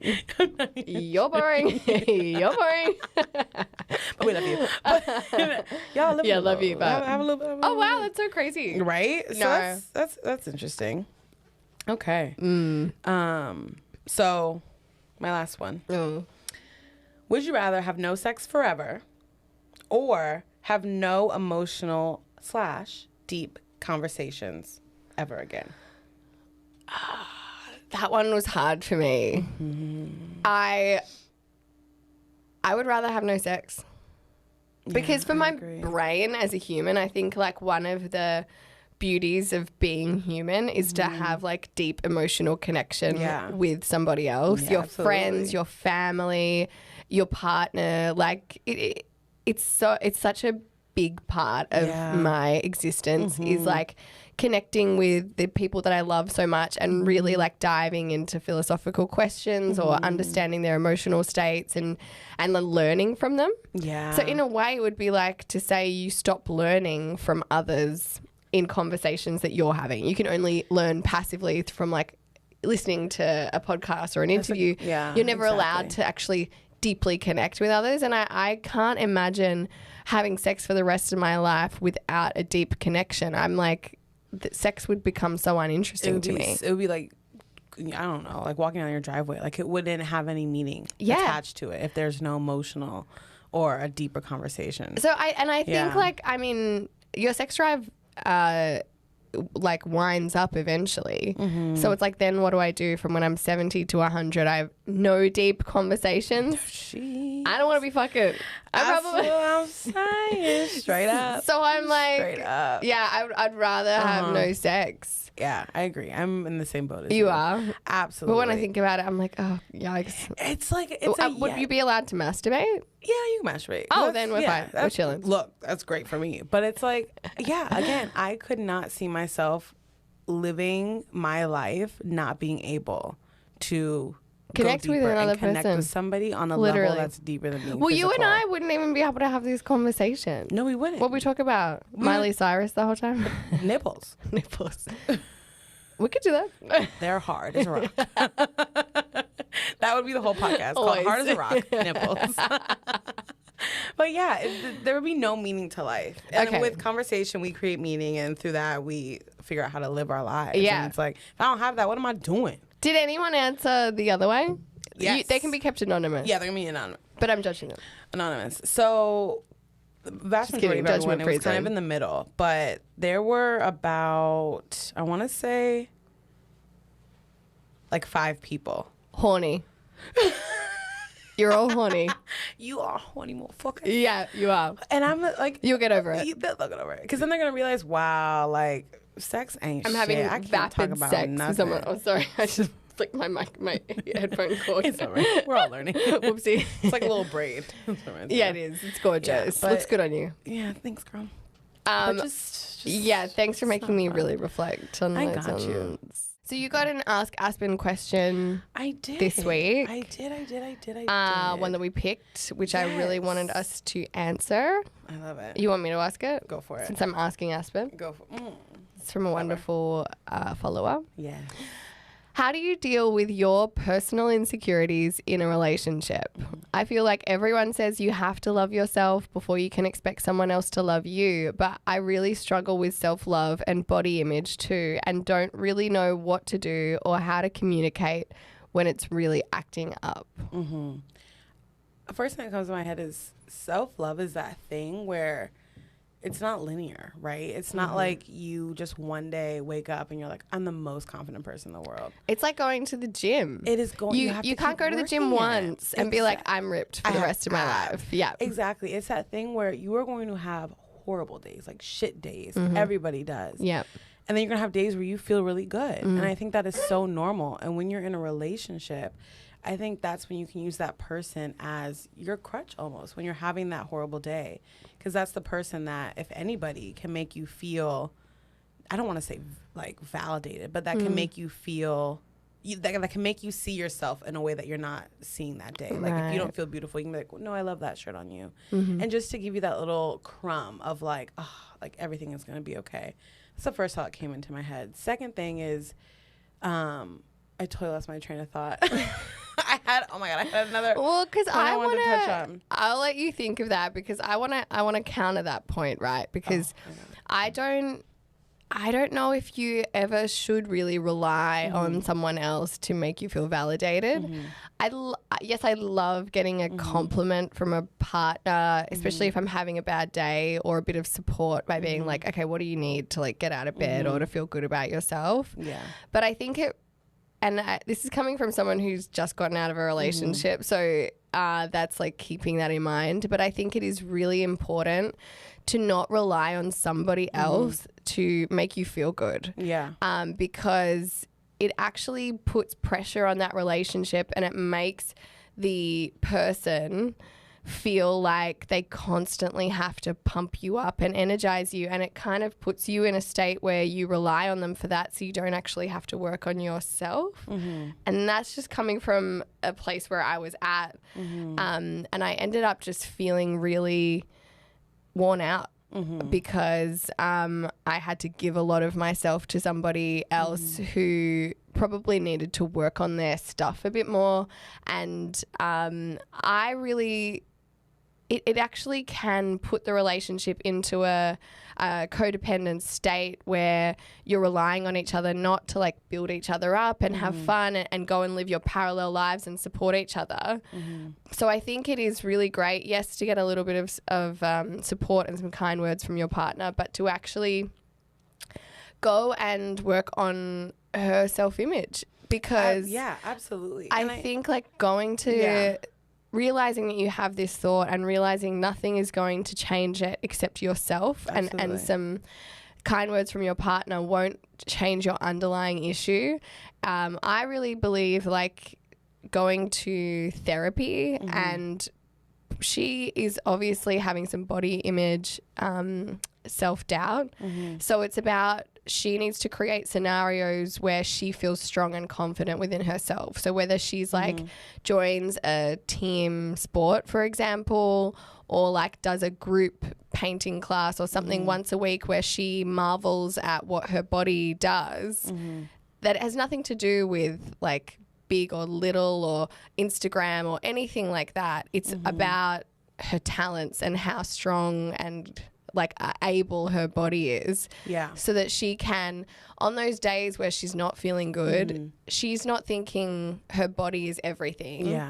[SPEAKER 3] You're boring. You're boring.
[SPEAKER 2] But we love you. But, y'all love
[SPEAKER 3] Yeah, love you, but-
[SPEAKER 2] have a little bit.
[SPEAKER 3] Oh wow, that's so crazy.
[SPEAKER 2] Right?
[SPEAKER 3] No.
[SPEAKER 2] So that's interesting. Okay. So my last one. Would you rather have no sex forever or have no emotional / deep conversations ever again?
[SPEAKER 3] That one was hard for me. I would rather have no sex. Because for my brain as a human, I think like one of the beauties of being human is to have like deep emotional connection with somebody else, your friends, your family, your partner. Like it's such a big part of my existence is like connecting with the people that I love so much and really like diving into philosophical questions or understanding their emotional states and then learning from them.
[SPEAKER 2] Yeah.
[SPEAKER 3] So in a way it would be like to say you stop learning from others in conversations that you're having. You can only learn passively from like listening to a podcast or an interview. You're never allowed to actually deeply connect with others. And I can't imagine having sex for the rest of my life without a deep connection. I'm like, sex would become so uninteresting to me.
[SPEAKER 2] It would be like, I don't know, like walking down your driveway. Like it wouldn't have any meaning attached to it if there's no emotional or a deeper conversation.
[SPEAKER 3] So I think like, I mean, your sex drive like winds up eventually. So it's like, then what do I do from when I'm 70 to 100? I have no deep conversations. I don't want to be fucking.
[SPEAKER 2] That's what I'm saying. Straight up.
[SPEAKER 3] So I'm like,
[SPEAKER 2] Straight up.
[SPEAKER 3] yeah, I'd rather have no sex.
[SPEAKER 2] Yeah, I agree. I'm in the same boat as
[SPEAKER 3] You are?
[SPEAKER 2] Absolutely.
[SPEAKER 3] But when I think about it, I'm like, oh, yikes.
[SPEAKER 2] it's like,
[SPEAKER 3] Would you be allowed to masturbate?
[SPEAKER 2] Yeah, you can masturbate.
[SPEAKER 3] Oh, then we're fine. We're chilling.
[SPEAKER 2] Look, that's great for me. But it's like, again, I could not see myself living my life not being able to
[SPEAKER 3] Connect
[SPEAKER 2] go
[SPEAKER 3] with
[SPEAKER 2] deeper
[SPEAKER 3] another
[SPEAKER 2] and connect
[SPEAKER 3] person.
[SPEAKER 2] with somebody on a
[SPEAKER 3] Literally.
[SPEAKER 2] level that's deeper than me.
[SPEAKER 3] Well, you and I wouldn't even be able to have this conversation.
[SPEAKER 2] No, we wouldn't.
[SPEAKER 3] What we talk about? Miley Cyrus the whole time?
[SPEAKER 2] Nipples.
[SPEAKER 3] Nipples. We could do that.
[SPEAKER 2] They're hard as a rock. That would be the whole podcast called
[SPEAKER 3] Always.
[SPEAKER 2] Hard as a Rock, Nipples. But yeah, there would be no meaning to life. And
[SPEAKER 3] Okay.
[SPEAKER 2] with conversation, we create meaning, and through that, we figure out how to live our lives.
[SPEAKER 3] Yeah.
[SPEAKER 2] And it's like, if I don't have that, what am I doing?
[SPEAKER 3] Did anyone answer the other way?
[SPEAKER 2] Yes.
[SPEAKER 3] They can be kept anonymous.
[SPEAKER 2] Yeah, they're going to be anonymous.
[SPEAKER 3] But I'm judging them.
[SPEAKER 2] So, the vast
[SPEAKER 3] Just
[SPEAKER 2] majority
[SPEAKER 3] kidding,
[SPEAKER 2] of everyone, it was
[SPEAKER 3] judgment-free
[SPEAKER 2] kind of
[SPEAKER 3] zone.
[SPEAKER 2] in the middle. But there were about, I want to say, like 5 people.
[SPEAKER 3] Horny. You're all horny.
[SPEAKER 2] You are horny motherfucker.
[SPEAKER 3] Yeah, you are.
[SPEAKER 2] And I'm like,
[SPEAKER 3] You'll get over it.
[SPEAKER 2] They'll get over it. Because then they're going to realize, wow, like, sex ain't
[SPEAKER 3] I'm
[SPEAKER 2] shit.
[SPEAKER 3] having
[SPEAKER 2] I can't talk
[SPEAKER 3] vapid
[SPEAKER 2] about
[SPEAKER 3] sex
[SPEAKER 2] nothing.
[SPEAKER 3] with someone. Oh, sorry. I just flicked my headphone cord.
[SPEAKER 2] It's all right. We're all learning.
[SPEAKER 3] Whoopsie.
[SPEAKER 2] It's like a little braid.
[SPEAKER 3] Yeah, it is. It's gorgeous.
[SPEAKER 2] Yeah,
[SPEAKER 3] Looks
[SPEAKER 2] but-
[SPEAKER 3] good on you.
[SPEAKER 2] Yeah, thanks, girl.
[SPEAKER 3] Um,
[SPEAKER 2] But just
[SPEAKER 3] yeah, thanks for making me really reflect on
[SPEAKER 2] I
[SPEAKER 3] those
[SPEAKER 2] got you.
[SPEAKER 3] ones. So you got an Ask Aspen question,
[SPEAKER 2] I did.
[SPEAKER 3] this week.
[SPEAKER 2] I did.
[SPEAKER 3] one that we picked, which I really wanted
[SPEAKER 2] Yes.
[SPEAKER 3] us to answer.
[SPEAKER 2] I love it.
[SPEAKER 3] You want me to ask it?
[SPEAKER 2] Go for it.
[SPEAKER 3] Since I'm asking Aspen.
[SPEAKER 2] Go for it.
[SPEAKER 3] It's from a wonderful follower.
[SPEAKER 2] Yeah.
[SPEAKER 3] How do you deal with your personal insecurities in a relationship? I feel like everyone says you have to love yourself before you can expect someone else to love you, but I really struggle with self-love and body image too, and don't really know what to do or how to communicate when it's really acting up.
[SPEAKER 2] first thing that comes to my head is self-love is that thing where it's not linear, right? It's not like you just one day wake up and you're like, I'm the most confident person in the world.
[SPEAKER 3] It's like going to the gym.
[SPEAKER 2] It is going.
[SPEAKER 3] You can't go to the gym once and be like, I'm ripped for the rest of my life. Yeah,
[SPEAKER 2] exactly. It's that thing where you are going to have horrible days, like shit days. Everybody does.
[SPEAKER 3] Yeah.
[SPEAKER 2] And then you're gonna have days where you feel really good, and I think that is so normal. And when you're in a relationship, I think that's when you can use that person as your crutch almost when you're having that horrible day, because that's the person that, if anybody, can make you feel, I don't want to say like validated, but that can make you feel, that can make you see yourself in a way that you're not seeing that day. Like if you don't feel beautiful, you can be like, well, no, I love that shirt on you. And just to give you that little crumb of like, oh, like everything is going to be okay. That's the first thought that came into my head. Second thing is, I totally lost my train of thought. I had another.
[SPEAKER 3] Well, because I want
[SPEAKER 2] to touch on.
[SPEAKER 3] I'll let you think of that, because I want to counter that point, right? Because I don't know if you ever should really rely on someone else to make you feel validated. Yes, I love getting a compliment from a partner, especially if I'm having a bad day, or a bit of support by being like, okay, what do you need to like get out of bed or to feel good about yourself? Yeah. But I think this is coming from someone who's just gotten out of a relationship, so that's like keeping that in mind. But I think it is really important to not rely on somebody else to make you feel good. Yeah. Because it actually puts pressure on that relationship, and it makes the person feel like they constantly have to pump you up and energize you, and it kind of puts you in a state where you rely on them for that, so you don't actually have to work on yourself. And that's just coming from a place where I was at, and I ended up just feeling really worn out because I had to give a lot of myself to somebody else who probably needed to work on their stuff a bit more. And I really, it actually can put the relationship into a codependent state where you're relying on each other not to like build each other up and have fun and go and live your parallel lives and support each other. So I think it is really great, yes, to get a little bit of support and some kind words from your partner, but to actually go and work on her self-image, because
[SPEAKER 2] yeah, absolutely.
[SPEAKER 3] I think like going to realizing that you have this thought and realizing nothing is going to change it except yourself, and some kind words from your partner won't change your underlying issue. I really believe like going to therapy, and she is obviously having some body image self-doubt. So it's about, she needs to create scenarios where she feels strong and confident within herself. So whether she's like joins a team sport, for example, or like does a group painting class or something once a week where she marvels at what her body does, that has nothing to do with like big or little or Instagram or anything like that. It's about her talents and how strong and like able her body is, so that she can, on those days where she's not feeling good, she's not thinking her body is everything.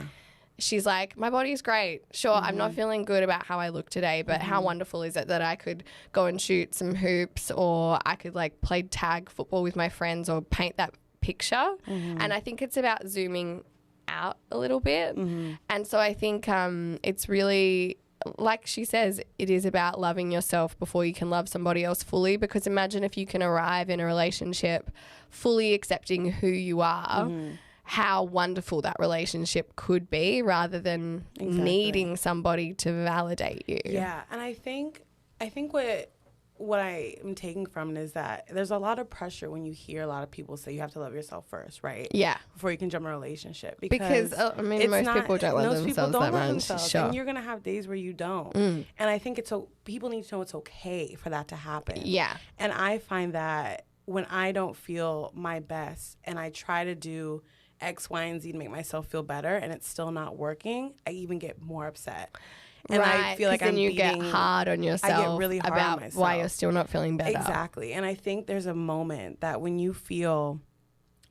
[SPEAKER 3] She's like, my body's great. Sure, I'm not feeling good about how I look today, but how wonderful is it that I could go and shoot some hoops, or I could like play tag football with my friends, or paint that picture. And I think it's about zooming out a little bit. And so I think it's really, like she says, it is about loving yourself before you can love somebody else fully, because imagine if you can arrive in a relationship fully accepting who you are, how wonderful that relationship could be, rather than needing somebody to validate you.
[SPEAKER 2] Yeah, and I think what I am taking from it is that there's a lot of pressure when you hear a lot of people say you have to love yourself first, right? Yeah. Before you can jump in a relationship. Because
[SPEAKER 3] I mean, most people don't love themselves that much. Sure.
[SPEAKER 2] And you're going to have days where you don't. And I think people need to know it's okay for that to happen. Yeah. And I find that when I don't feel my best and I try to do X, Y, and Z to make myself feel better and it's still not working, I even get more upset. And I feel like
[SPEAKER 3] then you get hard on yourself.
[SPEAKER 2] I get really hard
[SPEAKER 3] about
[SPEAKER 2] on myself.
[SPEAKER 3] Why you're still not feeling better.
[SPEAKER 2] Exactly. And I think there's a moment that when you feel,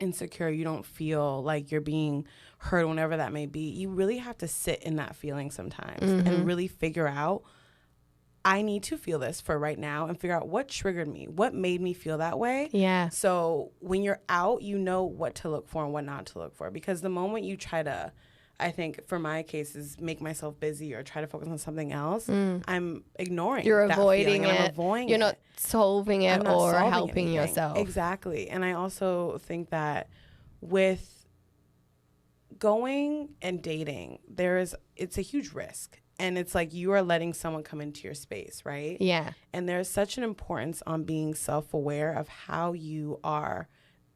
[SPEAKER 2] insecure, you don't feel like you're being heard, whenever that may be, you really have to sit in that feeling sometimes and really figure out, I need to feel this for right now, and figure out what triggered me, what made me feel that way.
[SPEAKER 3] Yeah.
[SPEAKER 2] So when you're out, you know what to look for and what not to look for. Because the moment you try to, I think for my case, is make myself busy or try to focus on something else, I'm ignoring
[SPEAKER 3] You're
[SPEAKER 2] that
[SPEAKER 3] avoiding
[SPEAKER 2] feeling,
[SPEAKER 3] it.
[SPEAKER 2] I'm avoiding
[SPEAKER 3] You're
[SPEAKER 2] it.
[SPEAKER 3] not solving it
[SPEAKER 2] I'm not
[SPEAKER 3] or
[SPEAKER 2] solving
[SPEAKER 3] helping
[SPEAKER 2] anything.
[SPEAKER 3] yourself.
[SPEAKER 2] Exactly. And I also think that with going and dating, it's a huge risk. And it's like you are letting someone come into your space, right?
[SPEAKER 3] Yeah.
[SPEAKER 2] And there's such an importance on being self-aware of how you are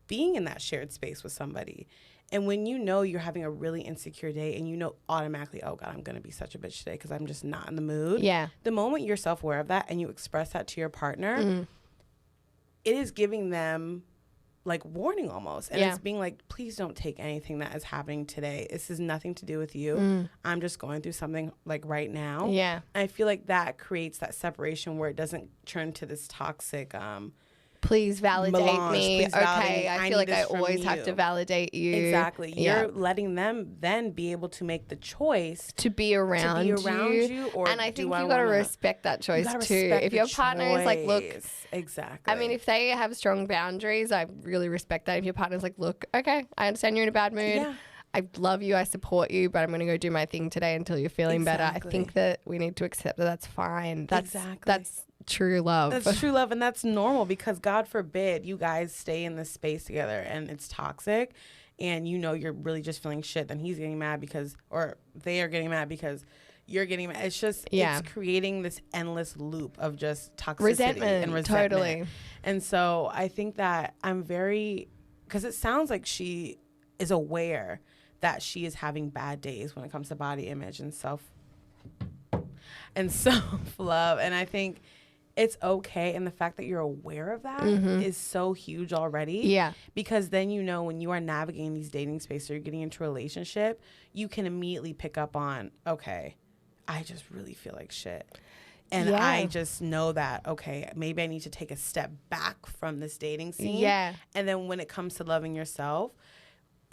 [SPEAKER 2] being in that shared space with somebody. And when you know you're having a really insecure day and you know automatically, oh God, I'm going to be such a bitch today because I'm just not in the mood.
[SPEAKER 3] Yeah.
[SPEAKER 2] The moment you're self-aware of that and you express that to your partner, it is giving them like warning almost. And it's being like, please don't take anything that is happening today. This has nothing to do with you. I'm just going through something like right now.
[SPEAKER 3] Yeah.
[SPEAKER 2] And I feel like that creates that separation where it doesn't turn to this toxic,
[SPEAKER 3] please validate
[SPEAKER 2] melange.
[SPEAKER 3] me.
[SPEAKER 2] Please validate
[SPEAKER 3] Okay,
[SPEAKER 2] me.
[SPEAKER 3] I
[SPEAKER 2] I
[SPEAKER 3] feel like
[SPEAKER 2] need
[SPEAKER 3] I
[SPEAKER 2] this from
[SPEAKER 3] always have
[SPEAKER 2] you.
[SPEAKER 3] to validate you.
[SPEAKER 2] Exactly.
[SPEAKER 3] Yeah.
[SPEAKER 2] You're letting them then be able to make the choice
[SPEAKER 3] To be around
[SPEAKER 2] you, or
[SPEAKER 3] and I
[SPEAKER 2] do
[SPEAKER 3] think
[SPEAKER 2] I
[SPEAKER 3] you got to
[SPEAKER 2] wanna-
[SPEAKER 3] respect that
[SPEAKER 2] You
[SPEAKER 3] choice
[SPEAKER 2] gotta
[SPEAKER 3] too.
[SPEAKER 2] respect
[SPEAKER 3] If
[SPEAKER 2] the
[SPEAKER 3] your partner is like, look,
[SPEAKER 2] choice. Exactly.
[SPEAKER 3] I mean, if they have strong boundaries, I really respect that. If your partner's like, look, okay, I understand you're in a bad mood.
[SPEAKER 2] Yeah.
[SPEAKER 3] I love you. I support you, but I'm going to go do my thing today until you're feeling better. I
[SPEAKER 2] Exactly.
[SPEAKER 3] think that we need to accept that that's fine. That's
[SPEAKER 2] Exactly.
[SPEAKER 3] true love.
[SPEAKER 2] That's true love, and that's normal, because God forbid you guys stay in this space together and it's toxic and you know you're really just feeling shit, then he's getting mad because, or they are getting mad because you're getting mad. It's just, it's creating this endless loop of just toxicity and resentment.
[SPEAKER 3] Totally.
[SPEAKER 2] And so I think that I'm very, because it sounds like she is aware that she is having bad days when it comes to body image and self-love. And I think it's okay. And the fact that you're aware of that is so huge already.
[SPEAKER 3] Yeah.
[SPEAKER 2] Because then, you know, when you are navigating these dating spaces or you're getting into a relationship, you can immediately pick up on, okay, I just really feel like shit. And I just know that, okay, maybe I need to take a step back from this dating scene.
[SPEAKER 3] Yeah.
[SPEAKER 2] And then when it comes to loving yourself,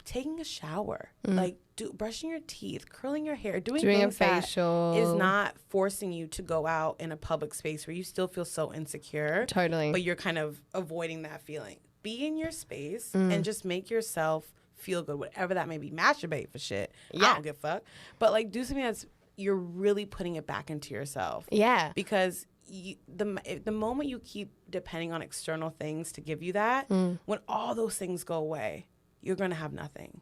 [SPEAKER 2] taking a shower, like brushing your teeth, curling your hair, doing
[SPEAKER 3] a
[SPEAKER 2] things that
[SPEAKER 3] facial
[SPEAKER 2] is not forcing you to go out in a public space where you still feel so insecure.
[SPEAKER 3] Totally.
[SPEAKER 2] But you're kind of avoiding that feeling. Be in your space and just make yourself feel good, whatever that may be. Masturbate for shit.
[SPEAKER 3] Yeah.
[SPEAKER 2] I don't give a fuck. But like, do something that's, you're really putting it back into yourself.
[SPEAKER 3] Yeah.
[SPEAKER 2] Because the moment you keep depending on external things to give you that, when all those things go away, you're going to have nothing.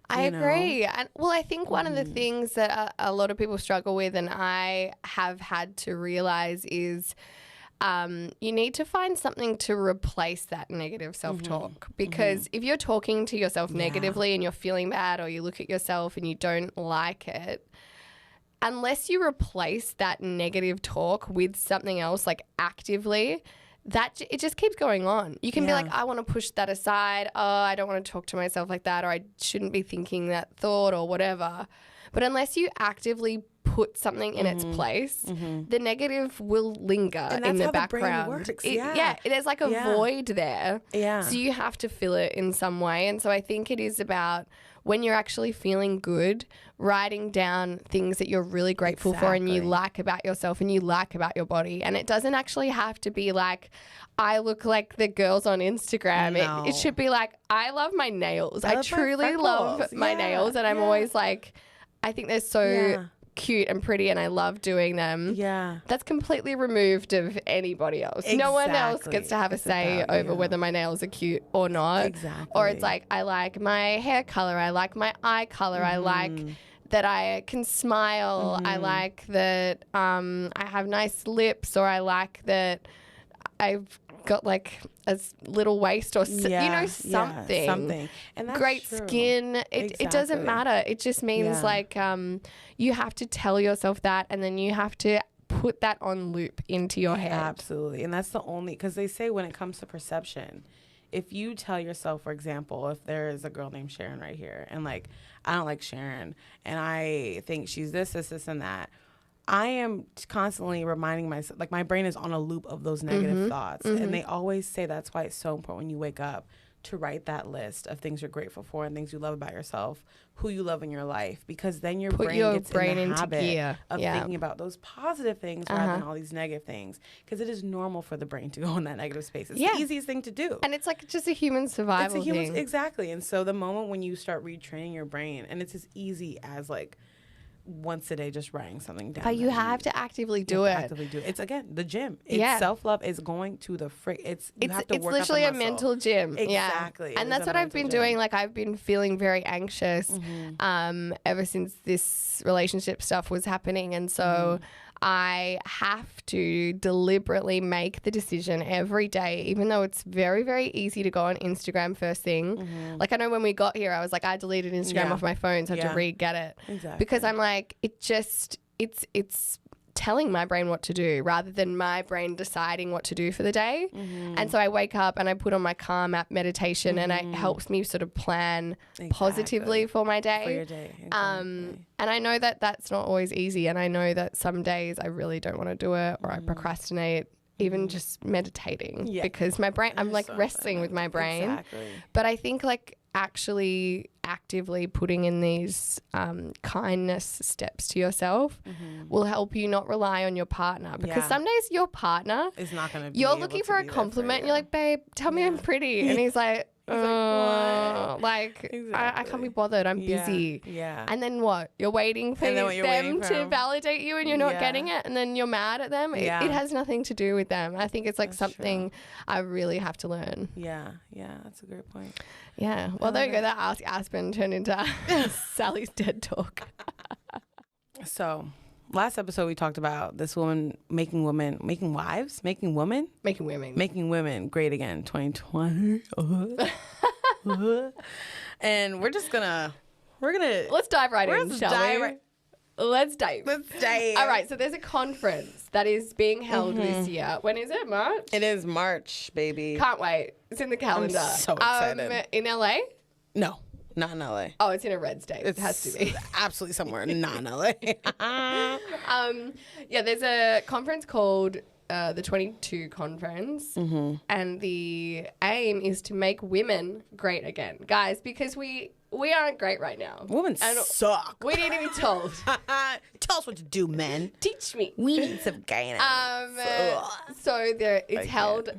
[SPEAKER 3] I agree. And well, I think one of the things that a lot of people struggle with, and I have had to realize, is you need to find something to replace that negative self-talk. Because if you're talking to yourself negatively and you're feeling bad, or you look at yourself and you don't like it, unless you replace that negative talk with something else, like actively, that it just keeps going on. You can be like, I want to push that aside. Oh, I don't want to talk to myself like that, or I shouldn't be thinking that thought, or whatever. But unless you actively put something in its place, the negative will linger in the background.
[SPEAKER 2] Brain works.
[SPEAKER 3] There's like a void there.
[SPEAKER 2] Yeah.
[SPEAKER 3] So you have to fill it in some way. And so I think it is about, when you're actually feeling good, writing down things that you're really grateful for and you like about yourself and you like about your body. And it doesn't actually have to be like, I look like the girls on Instagram.
[SPEAKER 2] No.
[SPEAKER 3] It should be like, I love my nails. I
[SPEAKER 2] love my
[SPEAKER 3] truly love
[SPEAKER 2] freckles.
[SPEAKER 3] my nails. And I'm always like, I think they're so cute and pretty and I love doing them.
[SPEAKER 2] Yeah.
[SPEAKER 3] That's completely removed of anybody else. No one else
[SPEAKER 2] Exactly.
[SPEAKER 3] gets to have a
[SPEAKER 2] It's
[SPEAKER 3] say
[SPEAKER 2] about
[SPEAKER 3] over
[SPEAKER 2] you.
[SPEAKER 3] whether my nails are cute or not.
[SPEAKER 2] Exactly.
[SPEAKER 3] Or it's like, I like my hair color, I like my eye color, I like that I can smile, I like that I have nice lips, or I like that I've got like a little waist, or something.
[SPEAKER 2] Something. And that's
[SPEAKER 3] Great
[SPEAKER 2] true.
[SPEAKER 3] skin. It doesn't
[SPEAKER 2] Exactly.
[SPEAKER 3] matter. It just means like you have to tell yourself that, and then you have to put that on loop into your head.
[SPEAKER 2] Absolutely. And that's the only, because they say when it comes to perception, if you tell yourself, for example, if there is a girl named Sharon right here, and like, I don't like Sharon, and I think she's this, and that, I am constantly reminding myself, like my brain is on a loop of those negative thoughts. And they always say that's why it's so important when you wake up to write that list of things you're grateful for and things you love about yourself, who you love in your life, because then your brain gets in the
[SPEAKER 3] into
[SPEAKER 2] habit
[SPEAKER 3] gear.
[SPEAKER 2] of
[SPEAKER 3] Yeah.
[SPEAKER 2] thinking about those positive things rather than all these negative things, because it is normal for the brain to go in that negative space. It's the easiest thing to do.
[SPEAKER 3] And it's like just a human survival thing.
[SPEAKER 2] Exactly. And so the moment when you start retraining your brain, and it's as easy as like once a day just writing something down.
[SPEAKER 3] But you have to actively do it.
[SPEAKER 2] Actively do it. It's again the gym. It's self-love is going to the frick. You have to work
[SPEAKER 3] literally
[SPEAKER 2] out the
[SPEAKER 3] a mental gym.
[SPEAKER 2] Exactly.
[SPEAKER 3] Yeah. And that's what I've been doing. Like I've been feeling very anxious ever since this relationship stuff was happening. And so I have to deliberately make the decision every day, even though it's very, very easy to go on Instagram first thing. Like I know when we got here, I was like, I deleted Instagram off my phone, so I have to re-get it.
[SPEAKER 2] Exactly.
[SPEAKER 3] Because I'm like, it's telling my brain what to do rather than my brain deciding what to do for the day. And so I wake up and I put on my calm app meditation and it helps me sort of plan positively for my day.
[SPEAKER 2] For your day. Exactly.
[SPEAKER 3] And I know that that's not always easy. And I know that some days I really don't want to do it or I procrastinate, even just meditating because my brain, I'm like wrestling with my brain.
[SPEAKER 2] Exactly.
[SPEAKER 3] But I think like actually actively putting in these kindness steps to yourself will help you not rely on your partner, because some days your partner
[SPEAKER 2] is not going to be
[SPEAKER 3] you're looking for a compliment and you're like, babe, tell me I'm pretty, and he's like, I can't be bothered, I'm busy. And then what? You're waiting for them to validate you and you're not getting it, and then you're mad at them. It has nothing to do with them. I think it's like something I really have to learn.
[SPEAKER 2] Yeah, that's a great point.
[SPEAKER 3] Yeah. Well, there you go. That Ask Aspen turned into Sally's TED Talk.
[SPEAKER 2] So, last episode we talked about this woman making women great again, 2020. And let's
[SPEAKER 3] dive right in, shall we? Let's dive. All right. So there's a conference that is being held this year. When is it? March?
[SPEAKER 2] It is March, baby.
[SPEAKER 3] Can't wait. It's in the calendar.
[SPEAKER 2] I'm so excited.
[SPEAKER 3] In LA?
[SPEAKER 2] No, not in LA.
[SPEAKER 3] Oh, it's in a red state. It has to be.
[SPEAKER 2] Absolutely somewhere not in LA.
[SPEAKER 3] There's a conference called the 22 Conference, and the aim is to make women great again. Guys, because we aren't great right now.
[SPEAKER 2] Women suck.
[SPEAKER 3] We need to be told.
[SPEAKER 2] Tell us what to do, men.
[SPEAKER 3] Teach me.
[SPEAKER 2] We need some guidance.
[SPEAKER 3] So it's held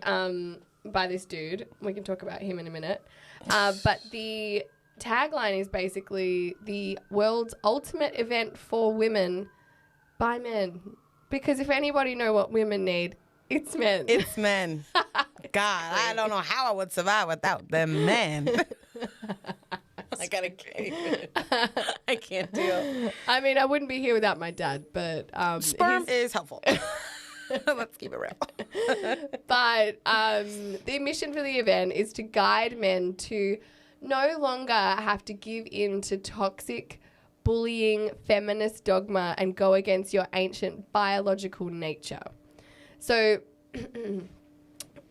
[SPEAKER 3] by this dude. We can talk about him in a minute. But the tagline is basically the world's ultimate event for women by men. Because if anybody know what women need, it's men.
[SPEAKER 2] It's men. God, I don't know how I would survive without them men. I can't deal.
[SPEAKER 3] I mean, I wouldn't be here without my dad, but
[SPEAKER 2] sperm is helpful. Let's keep it real.
[SPEAKER 3] But the mission for the event is to guide men to no longer have to give in to toxic, bullying, feminist dogma and go against your ancient biological nature. So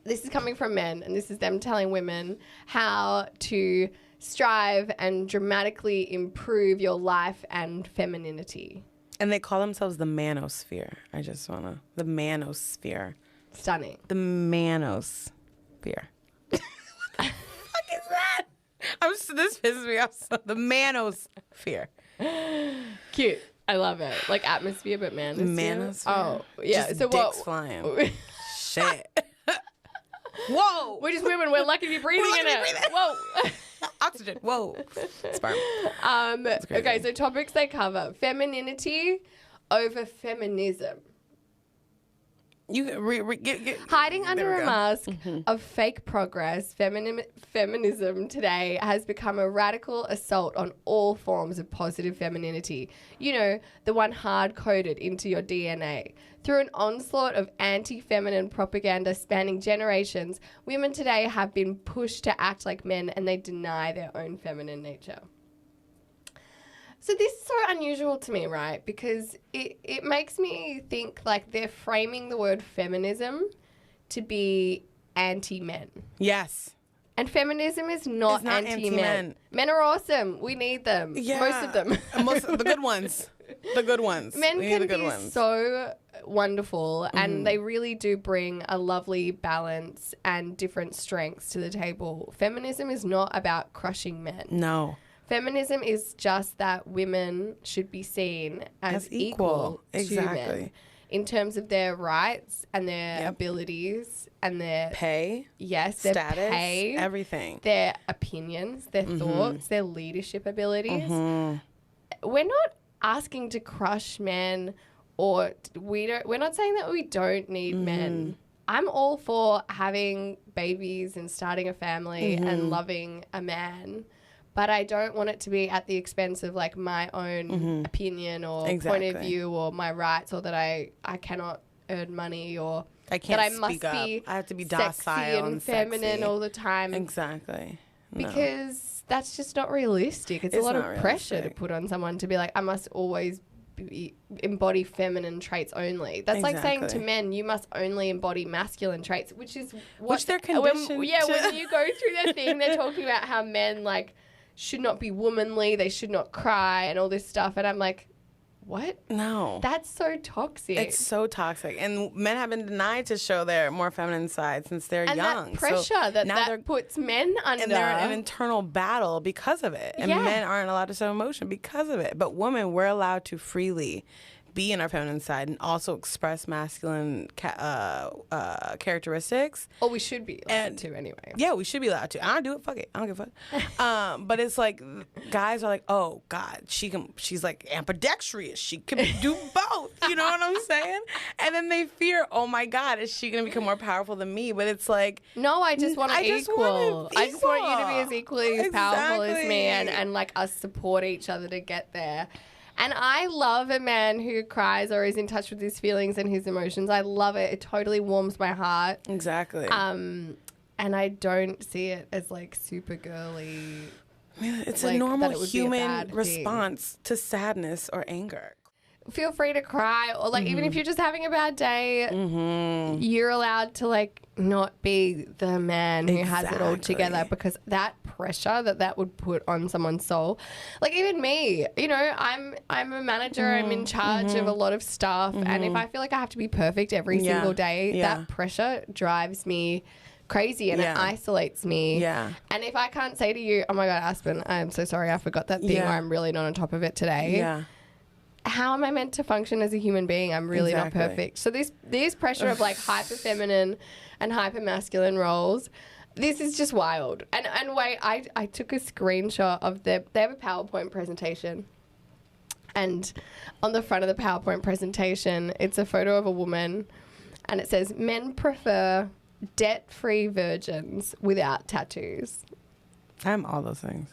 [SPEAKER 3] this is coming from men, and this is them telling women how to strive and dramatically improve your life and femininity.
[SPEAKER 2] And they call themselves the manosphere. The manosphere.
[SPEAKER 3] Stunning.
[SPEAKER 2] The manosphere. What the fuck is that? This pisses me off. The manosphere.
[SPEAKER 3] Cute. I love it. Like atmosphere, but manosphere. Oh, yeah.
[SPEAKER 2] Just
[SPEAKER 3] so
[SPEAKER 2] dicks flying. Shit. Whoa.
[SPEAKER 3] We're just women. We're lucky to be breathing in it. Whoa.
[SPEAKER 2] Oxygen. Whoa. Sperm.
[SPEAKER 3] Okay, so topics they cover: femininity over feminism. Hiding under a mask of fake progress, feminism today has become a radical assault on all forms of positive femininity. You know, the one hard-coded into your DNA. Through an onslaught of anti-feminine propaganda spanning generations, women today have been pushed to act like men, and they deny their own feminine nature. So this is so unusual to me, right? Because it makes me think like they're framing the word feminism to be anti-men.
[SPEAKER 2] Yes.
[SPEAKER 3] And feminism is not anti-men. Men are awesome. We need them. Yeah. Most of them.
[SPEAKER 2] Most of the good ones. The good ones.
[SPEAKER 3] Men
[SPEAKER 2] We need
[SPEAKER 3] can
[SPEAKER 2] the good
[SPEAKER 3] be
[SPEAKER 2] ones.
[SPEAKER 3] so wonderful, and they really do bring a lovely balance and different strengths to the table. Feminism is not about crushing men.
[SPEAKER 2] No.
[SPEAKER 3] Feminism is just that women should be seen as equal to
[SPEAKER 2] Exactly.
[SPEAKER 3] men in terms of their rights and their abilities and their
[SPEAKER 2] Pay.
[SPEAKER 3] their
[SPEAKER 2] Status.
[SPEAKER 3] pay,
[SPEAKER 2] Everything.
[SPEAKER 3] their opinions, their thoughts, their leadership abilities.
[SPEAKER 2] Mm-hmm.
[SPEAKER 3] We're not asking to crush men, or we're not saying that we don't need men. I'm all for having babies and starting a family and loving a man, but I don't want it to be at the expense of like my own opinion or point of view or my rights, or that I cannot earn money, or
[SPEAKER 2] I can't
[SPEAKER 3] that I must
[SPEAKER 2] speak up.
[SPEAKER 3] be
[SPEAKER 2] I have to be
[SPEAKER 3] sexy
[SPEAKER 2] docile
[SPEAKER 3] and feminine
[SPEAKER 2] sexy.
[SPEAKER 3] all the time.
[SPEAKER 2] Exactly. No.
[SPEAKER 3] Because that's just not realistic. It's a lot
[SPEAKER 2] not
[SPEAKER 3] of pressure to
[SPEAKER 2] realistic.
[SPEAKER 3] put on someone to be like, I must always embody feminine traits only. That's like saying to
[SPEAKER 2] Exactly.
[SPEAKER 3] men, you must only embody masculine traits, which is what
[SPEAKER 2] Which they're conditioned
[SPEAKER 3] when
[SPEAKER 2] to.
[SPEAKER 3] you go through their thing, they're talking about how men like should not be womanly, they should not cry and all this stuff. And I'm like, what?
[SPEAKER 2] No.
[SPEAKER 3] That's so toxic.
[SPEAKER 2] It's so toxic. And men have been denied to show their more feminine side since they're
[SPEAKER 3] and
[SPEAKER 2] young.
[SPEAKER 3] that pressure
[SPEAKER 2] So
[SPEAKER 3] that
[SPEAKER 2] now they're
[SPEAKER 3] puts men under.
[SPEAKER 2] and they're in an internal battle because of it. And
[SPEAKER 3] Yeah.
[SPEAKER 2] men aren't allowed to show emotion because of it. But women, we're allowed to freely be in our feminine side and also express masculine characteristics.
[SPEAKER 3] or we should be allowed
[SPEAKER 2] And-
[SPEAKER 3] to anyway.
[SPEAKER 2] Yeah, we should be allowed to. I don't do it. Fuck it. I don't give a fuck. But it's like guys are like, oh God, she's like ambidextrous. She can do both. You know what I'm saying? And then they fear, oh my God, is she gonna become more powerful than me? But it's like,
[SPEAKER 3] No, I just want to
[SPEAKER 2] I just
[SPEAKER 3] equal.
[SPEAKER 2] want it
[SPEAKER 3] I just want you to be
[SPEAKER 2] equal.
[SPEAKER 3] as equally as powerful as me,
[SPEAKER 2] Exactly.
[SPEAKER 3] and like us support each other to get there. And I love a man who cries or is in touch with his feelings and his emotions. I love it. It totally warms my heart.
[SPEAKER 2] exactly.
[SPEAKER 3] And I don't see it as like super girly.
[SPEAKER 2] It's
[SPEAKER 3] like,
[SPEAKER 2] a
[SPEAKER 3] that
[SPEAKER 2] normal
[SPEAKER 3] it would be a
[SPEAKER 2] human
[SPEAKER 3] bad thing.
[SPEAKER 2] response to sadness or anger.
[SPEAKER 3] Feel free to cry, or like even if you're just having a bad day, you're allowed to like not be the man who has it all
[SPEAKER 2] Exactly.
[SPEAKER 3] together, because that pressure that would put on someone's soul. Like even me, you know, I'm a manager, I'm in charge of a lot of stuff, and if I feel like I have to be perfect every
[SPEAKER 2] Yeah.
[SPEAKER 3] single day,
[SPEAKER 2] Yeah.
[SPEAKER 3] that pressure drives me crazy and it
[SPEAKER 2] Yeah.
[SPEAKER 3] isolates me.
[SPEAKER 2] Yeah.
[SPEAKER 3] And if I can't say to you, oh my God, Aspen, I'm so sorry, I forgot that thing,
[SPEAKER 2] Yeah.
[SPEAKER 3] or I'm really not on top of it today.
[SPEAKER 2] Yeah.
[SPEAKER 3] How am I meant to function as a human being? I'm really
[SPEAKER 2] Exactly.
[SPEAKER 3] not perfect. So this pressure of like hyper feminine and hyper masculine roles, this is just wild. And wait, I took a screenshot of they have a PowerPoint presentation. And on the front of the PowerPoint presentation, it's a photo of a woman, and it says, men prefer debt-free virgins without tattoos.
[SPEAKER 2] I'm all those things.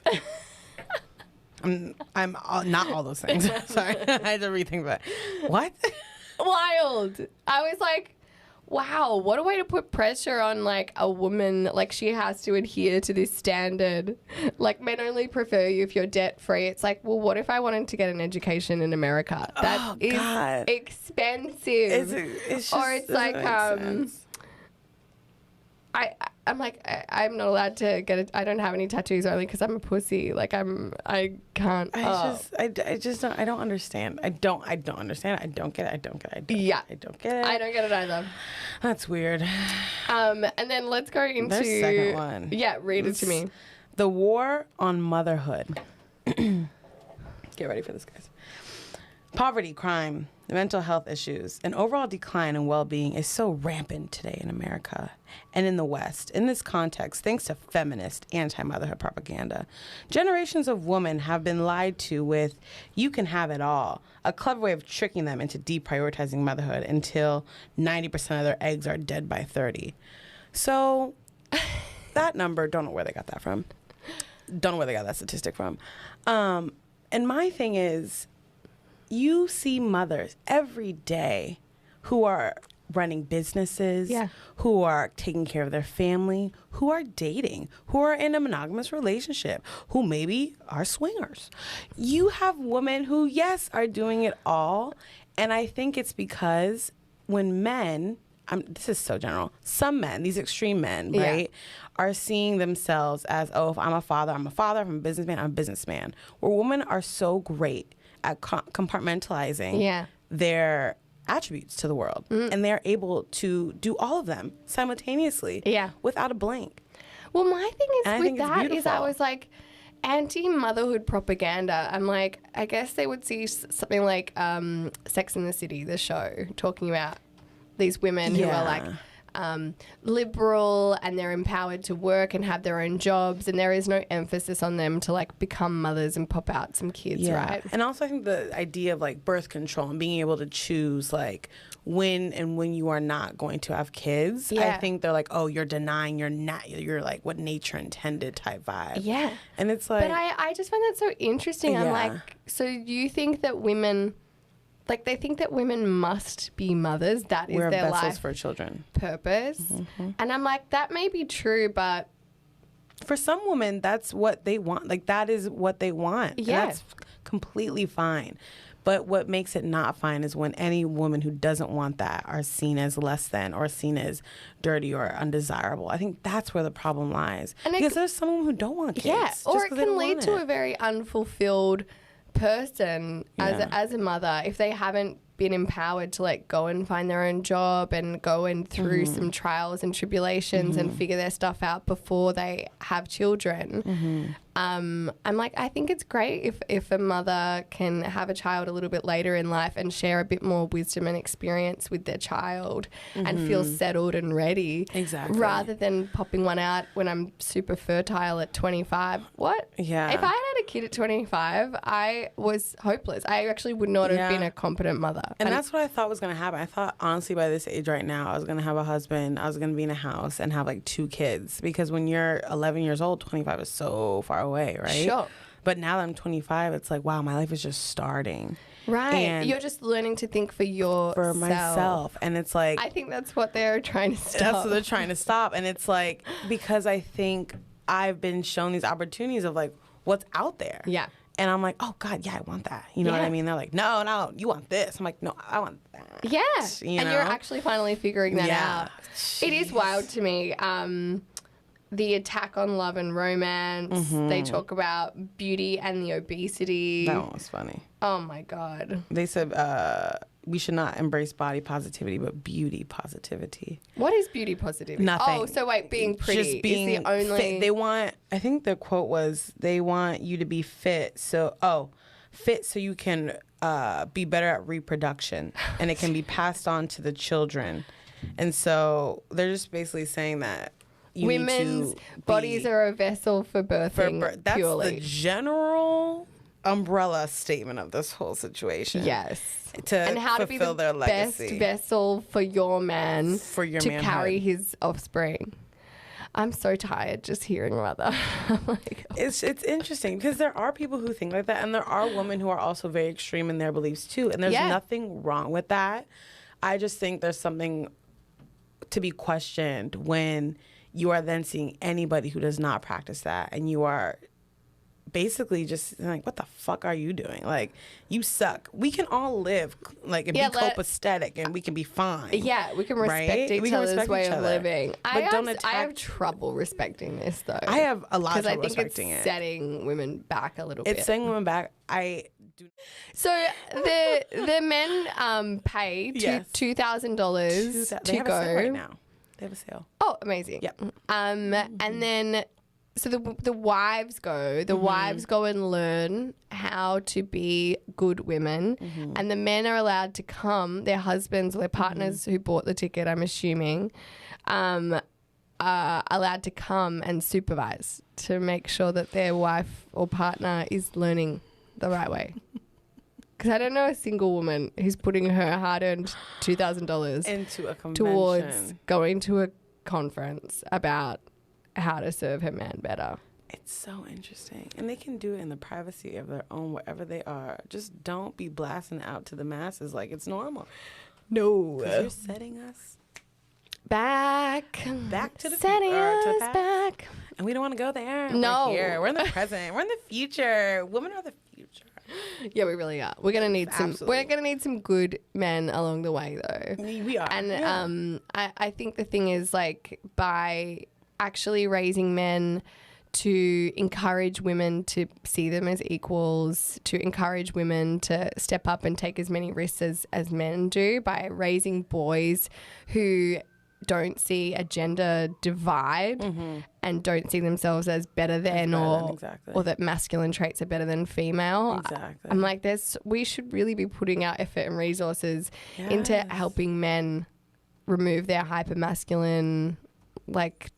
[SPEAKER 2] I'm not all those things. Sorry, I had to rethink that. What?
[SPEAKER 3] Wild. I was like, wow, what a way to put pressure on like a woman. Like she has to adhere to this standard. Like men only prefer you if you're debt free. It's like, well, what if I wanted to get an education in America? That is
[SPEAKER 2] God.
[SPEAKER 3] expensive.
[SPEAKER 2] It's just,
[SPEAKER 3] Or it's like, I'm like, I'm not allowed to get it. I don't have any tattoos only because I'm a pussy. Like I can't.
[SPEAKER 2] I just don't. I don't understand. I don't understand. I don't get it. I don't get it.
[SPEAKER 3] Yeah.
[SPEAKER 2] I don't get it.
[SPEAKER 3] I don't get it either.
[SPEAKER 2] That's weird.
[SPEAKER 3] And then let's go into
[SPEAKER 2] There's a second one.
[SPEAKER 3] Yeah, read it to me.
[SPEAKER 2] The war on motherhood. Get ready for this, guys. Poverty, crime, mental health issues, and overall decline in well-being is so rampant today in America and in the West. In this context, thanks to feminist anti-motherhood propaganda, generations of women have been lied to with, you can have it all, a clever way of tricking them into deprioritizing motherhood until 90% of their eggs are dead by 30. So that number, don't know where they got that from. Don't know where they got that statistic from. And my thing is, you see mothers every day who are running businesses,
[SPEAKER 3] Yeah.
[SPEAKER 2] who are taking care of their family, who are dating, who are in a monogamous relationship, who maybe are swingers. You have women who, yes, are doing it all. And I think it's because when men, this is so general, some men, these extreme men,
[SPEAKER 3] Yeah.
[SPEAKER 2] right, are seeing themselves as, oh, if I'm a father, I'm a father. If I'm a businessman, I'm a businessman. Where women are so great at compartmentalizing
[SPEAKER 3] Yeah.
[SPEAKER 2] their attributes to the world. And they're able to do all of them simultaneously without a blank.
[SPEAKER 3] Well, my thing
[SPEAKER 2] And I
[SPEAKER 3] is
[SPEAKER 2] think
[SPEAKER 3] with
[SPEAKER 2] it's
[SPEAKER 3] that is
[SPEAKER 2] beautiful.
[SPEAKER 3] I was like, anti-motherhood propaganda. I'm like, I guess they would see something like Sex and the City, the show, talking about these women who are like liberal and they're empowered to work and have their own jobs, and there is no emphasis on them to like become mothers and pop out some kids, right?
[SPEAKER 2] And also I think the idea of like birth control and being able to choose like when you are not going to have kids. I think they're like, oh, you're denying you're like what nature intended type vibe.
[SPEAKER 3] Yeah.
[SPEAKER 2] And it's like,
[SPEAKER 3] But I just find that so interesting. I'm like, so you think that women, like they think that women must be mothers. That is
[SPEAKER 2] we're
[SPEAKER 3] their
[SPEAKER 2] vessels
[SPEAKER 3] life
[SPEAKER 2] for children.
[SPEAKER 3] purpose. And I'm like, that may be true, but
[SPEAKER 2] For some women, that's what they want. Like that is what they want. And
[SPEAKER 3] Yeah.
[SPEAKER 2] that's completely fine. But what makes it not fine is when any woman who doesn't want that are seen as less than or seen as dirty or undesirable. I think that's where the problem lies.
[SPEAKER 3] And
[SPEAKER 2] because there's some women who don't want kids.
[SPEAKER 3] yeah,
[SPEAKER 2] just
[SPEAKER 3] or
[SPEAKER 2] 'cause
[SPEAKER 3] it
[SPEAKER 2] they
[SPEAKER 3] can
[SPEAKER 2] don't
[SPEAKER 3] lead
[SPEAKER 2] want
[SPEAKER 3] to
[SPEAKER 2] it.
[SPEAKER 3] a very unfulfilled person as a mother if they haven't been empowered to like go and find their own job and go and through some trials and tribulations and figure their stuff out before they have children. I'm like, I think it's great if a mother can have a child a little bit later in life and share a bit more wisdom and experience with their child and feel settled and ready.
[SPEAKER 2] Exactly.
[SPEAKER 3] Rather than popping one out when I'm super fertile at 25. What?
[SPEAKER 2] Yeah.
[SPEAKER 3] If I had a kid at 25, I was hopeless. I actually would not have been a competent mother.
[SPEAKER 2] And that's what I thought was going to happen. I thought, honestly, by this age right now, I was going to have a husband, I was going to be in a house and have like 2 kids. Because when you're 11 years old, 25 is so far away, right?
[SPEAKER 3] Sure.
[SPEAKER 2] But now that I'm 25, it's like, wow, my life is just starting.
[SPEAKER 3] Right.
[SPEAKER 2] And
[SPEAKER 3] You're just learning to think for yourself.
[SPEAKER 2] for myself. And it's like,
[SPEAKER 3] I think that's what they're trying to stop.
[SPEAKER 2] that's what they're trying to stop. And it's like, because I think I've been shown these opportunities of like what's out there.
[SPEAKER 3] Yeah.
[SPEAKER 2] And I'm like, oh God, yeah, I want that. You know what I mean? They're like, no, you want this. I'm like, no, I want that.
[SPEAKER 3] Yeah.
[SPEAKER 2] You
[SPEAKER 3] and
[SPEAKER 2] know?
[SPEAKER 3] you're actually finally figuring that out. It is wild to me. The attack on love and romance. They talk about beauty and the obesity.
[SPEAKER 2] That one was funny.
[SPEAKER 3] Oh my God.
[SPEAKER 2] They said we should not embrace body positivity, but beauty positivity.
[SPEAKER 3] What is beauty positivity?
[SPEAKER 2] Nothing.
[SPEAKER 3] Oh, so wait, being pretty
[SPEAKER 2] Just being
[SPEAKER 3] is the only...
[SPEAKER 2] fit. They want, I think the quote was, they want you to be fit. Fit so you can be better at reproduction and it can be passed on to the children. And so they're just basically saying that
[SPEAKER 3] women's bodies are a vessel for birthing
[SPEAKER 2] that's
[SPEAKER 3] purely.
[SPEAKER 2] the general umbrella statement of this whole situation.
[SPEAKER 3] Yes.
[SPEAKER 2] And
[SPEAKER 3] how to be the
[SPEAKER 2] their
[SPEAKER 3] best
[SPEAKER 2] legacy.
[SPEAKER 3] vessel for your man
[SPEAKER 2] For your
[SPEAKER 3] to
[SPEAKER 2] manhood.
[SPEAKER 3] carry his offspring. I'm so tired just hearing about that. I'm like, oh.
[SPEAKER 2] It's interesting because there are people who think like that, and there are women who are also very extreme in their beliefs too, and there's nothing wrong with that. I just think there's something to be questioned when you are then seeing anybody who does not practice that, and you are basically just like, what the fuck are you doing? Like, you suck. We can all live like and be copacetic, and we can be fine.
[SPEAKER 3] Yeah, we can respect each other's way of living. I have trouble respecting this though.
[SPEAKER 2] I have a lot of trouble
[SPEAKER 3] respecting
[SPEAKER 2] respecting it.
[SPEAKER 3] It's setting women back a little bit.
[SPEAKER 2] It's setting women back. I do.
[SPEAKER 3] So the men pay $2,000
[SPEAKER 2] They
[SPEAKER 3] to
[SPEAKER 2] have
[SPEAKER 3] go
[SPEAKER 2] a sale right now. They have a sale.
[SPEAKER 3] Oh, amazing.
[SPEAKER 2] Yeah.
[SPEAKER 3] And then, so the wives go. The wives go and learn how to be good women, and the men are allowed to come. Their husbands or their partners who bought the ticket, I'm assuming, are allowed to come and supervise to make sure that their wife or partner is learning the right way. Because I don't know a single woman who's putting her hard-earned $2,000
[SPEAKER 2] into a convention
[SPEAKER 3] towards going to a conference about how to serve her man better.
[SPEAKER 2] It's so interesting. And they can do it in the privacy of their own, wherever they are. Just don't be blasting out to the masses like it's normal.
[SPEAKER 3] No.
[SPEAKER 2] Because you're setting us
[SPEAKER 3] back
[SPEAKER 2] to the
[SPEAKER 3] setting
[SPEAKER 2] future.
[SPEAKER 3] us back.
[SPEAKER 2] And we don't want to go there.
[SPEAKER 3] No.
[SPEAKER 2] We're here. We're in the present. We're in the future. Women are the future.
[SPEAKER 3] Yeah, we really are. We're gonna need some.
[SPEAKER 2] Absolutely.
[SPEAKER 3] We're gonna need some good men along the way, though.
[SPEAKER 2] We are.
[SPEAKER 3] And I think the thing is, like, by actually raising men to encourage women to see them as equals, to encourage women to step up and take as many risks as men do by raising boys who don't see a gender divide and don't see themselves as better than or that masculine traits are better than female.
[SPEAKER 2] Exactly.
[SPEAKER 3] I'm like, we should really be putting our effort and resources into helping men remove their hyper-masculine, like,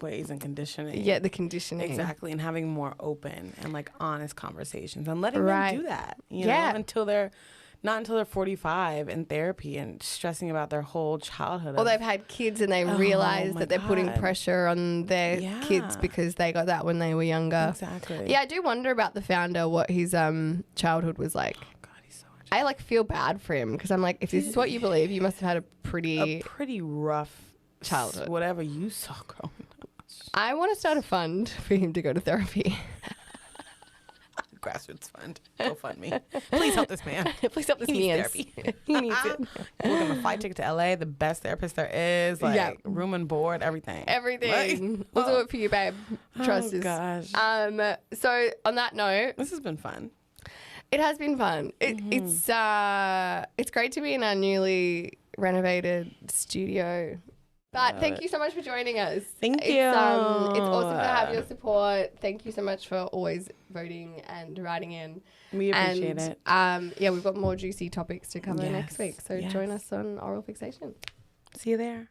[SPEAKER 2] ways and conditioning.
[SPEAKER 3] Yeah, the conditioning.
[SPEAKER 2] Exactly. And having more open and like honest conversations and letting them do that. You know, not until they're 45 in therapy and stressing about their whole childhood.
[SPEAKER 3] Or they've had kids and they realize that they're putting pressure on their kids because they got that when they were younger.
[SPEAKER 2] Exactly.
[SPEAKER 3] Yeah, I do wonder about the founder, what his childhood was like.
[SPEAKER 2] Oh, God, he's so much.
[SPEAKER 3] I like feel bad for him because I'm like, if this is what you believe, you must have had a pretty
[SPEAKER 2] rough
[SPEAKER 3] childhood.
[SPEAKER 2] Whatever you saw growing up.
[SPEAKER 3] I want to start a fund for him to go to therapy.
[SPEAKER 2] Grassroots fund. Go fund me. Please help this man.
[SPEAKER 3] Please help this man.
[SPEAKER 2] He needs therapy.
[SPEAKER 3] He needs it.
[SPEAKER 2] We're going to flight ticket to LA, the best therapist there is. Like, room and board, everything.
[SPEAKER 3] Everything.
[SPEAKER 2] Like,
[SPEAKER 3] we'll do it for you, babe. Trust us.
[SPEAKER 2] Gosh.
[SPEAKER 3] So on that note,
[SPEAKER 2] this has been fun.
[SPEAKER 3] It has been fun. It's great to be in our newly renovated studio. But thank you so much for joining us.
[SPEAKER 2] Thank you.
[SPEAKER 3] It's awesome to have your support. Thank you so much for always voting and writing in.
[SPEAKER 2] We appreciate it.
[SPEAKER 3] We've got more juicy topics to cover next week. So join us on Oral Fixation.
[SPEAKER 2] See you there.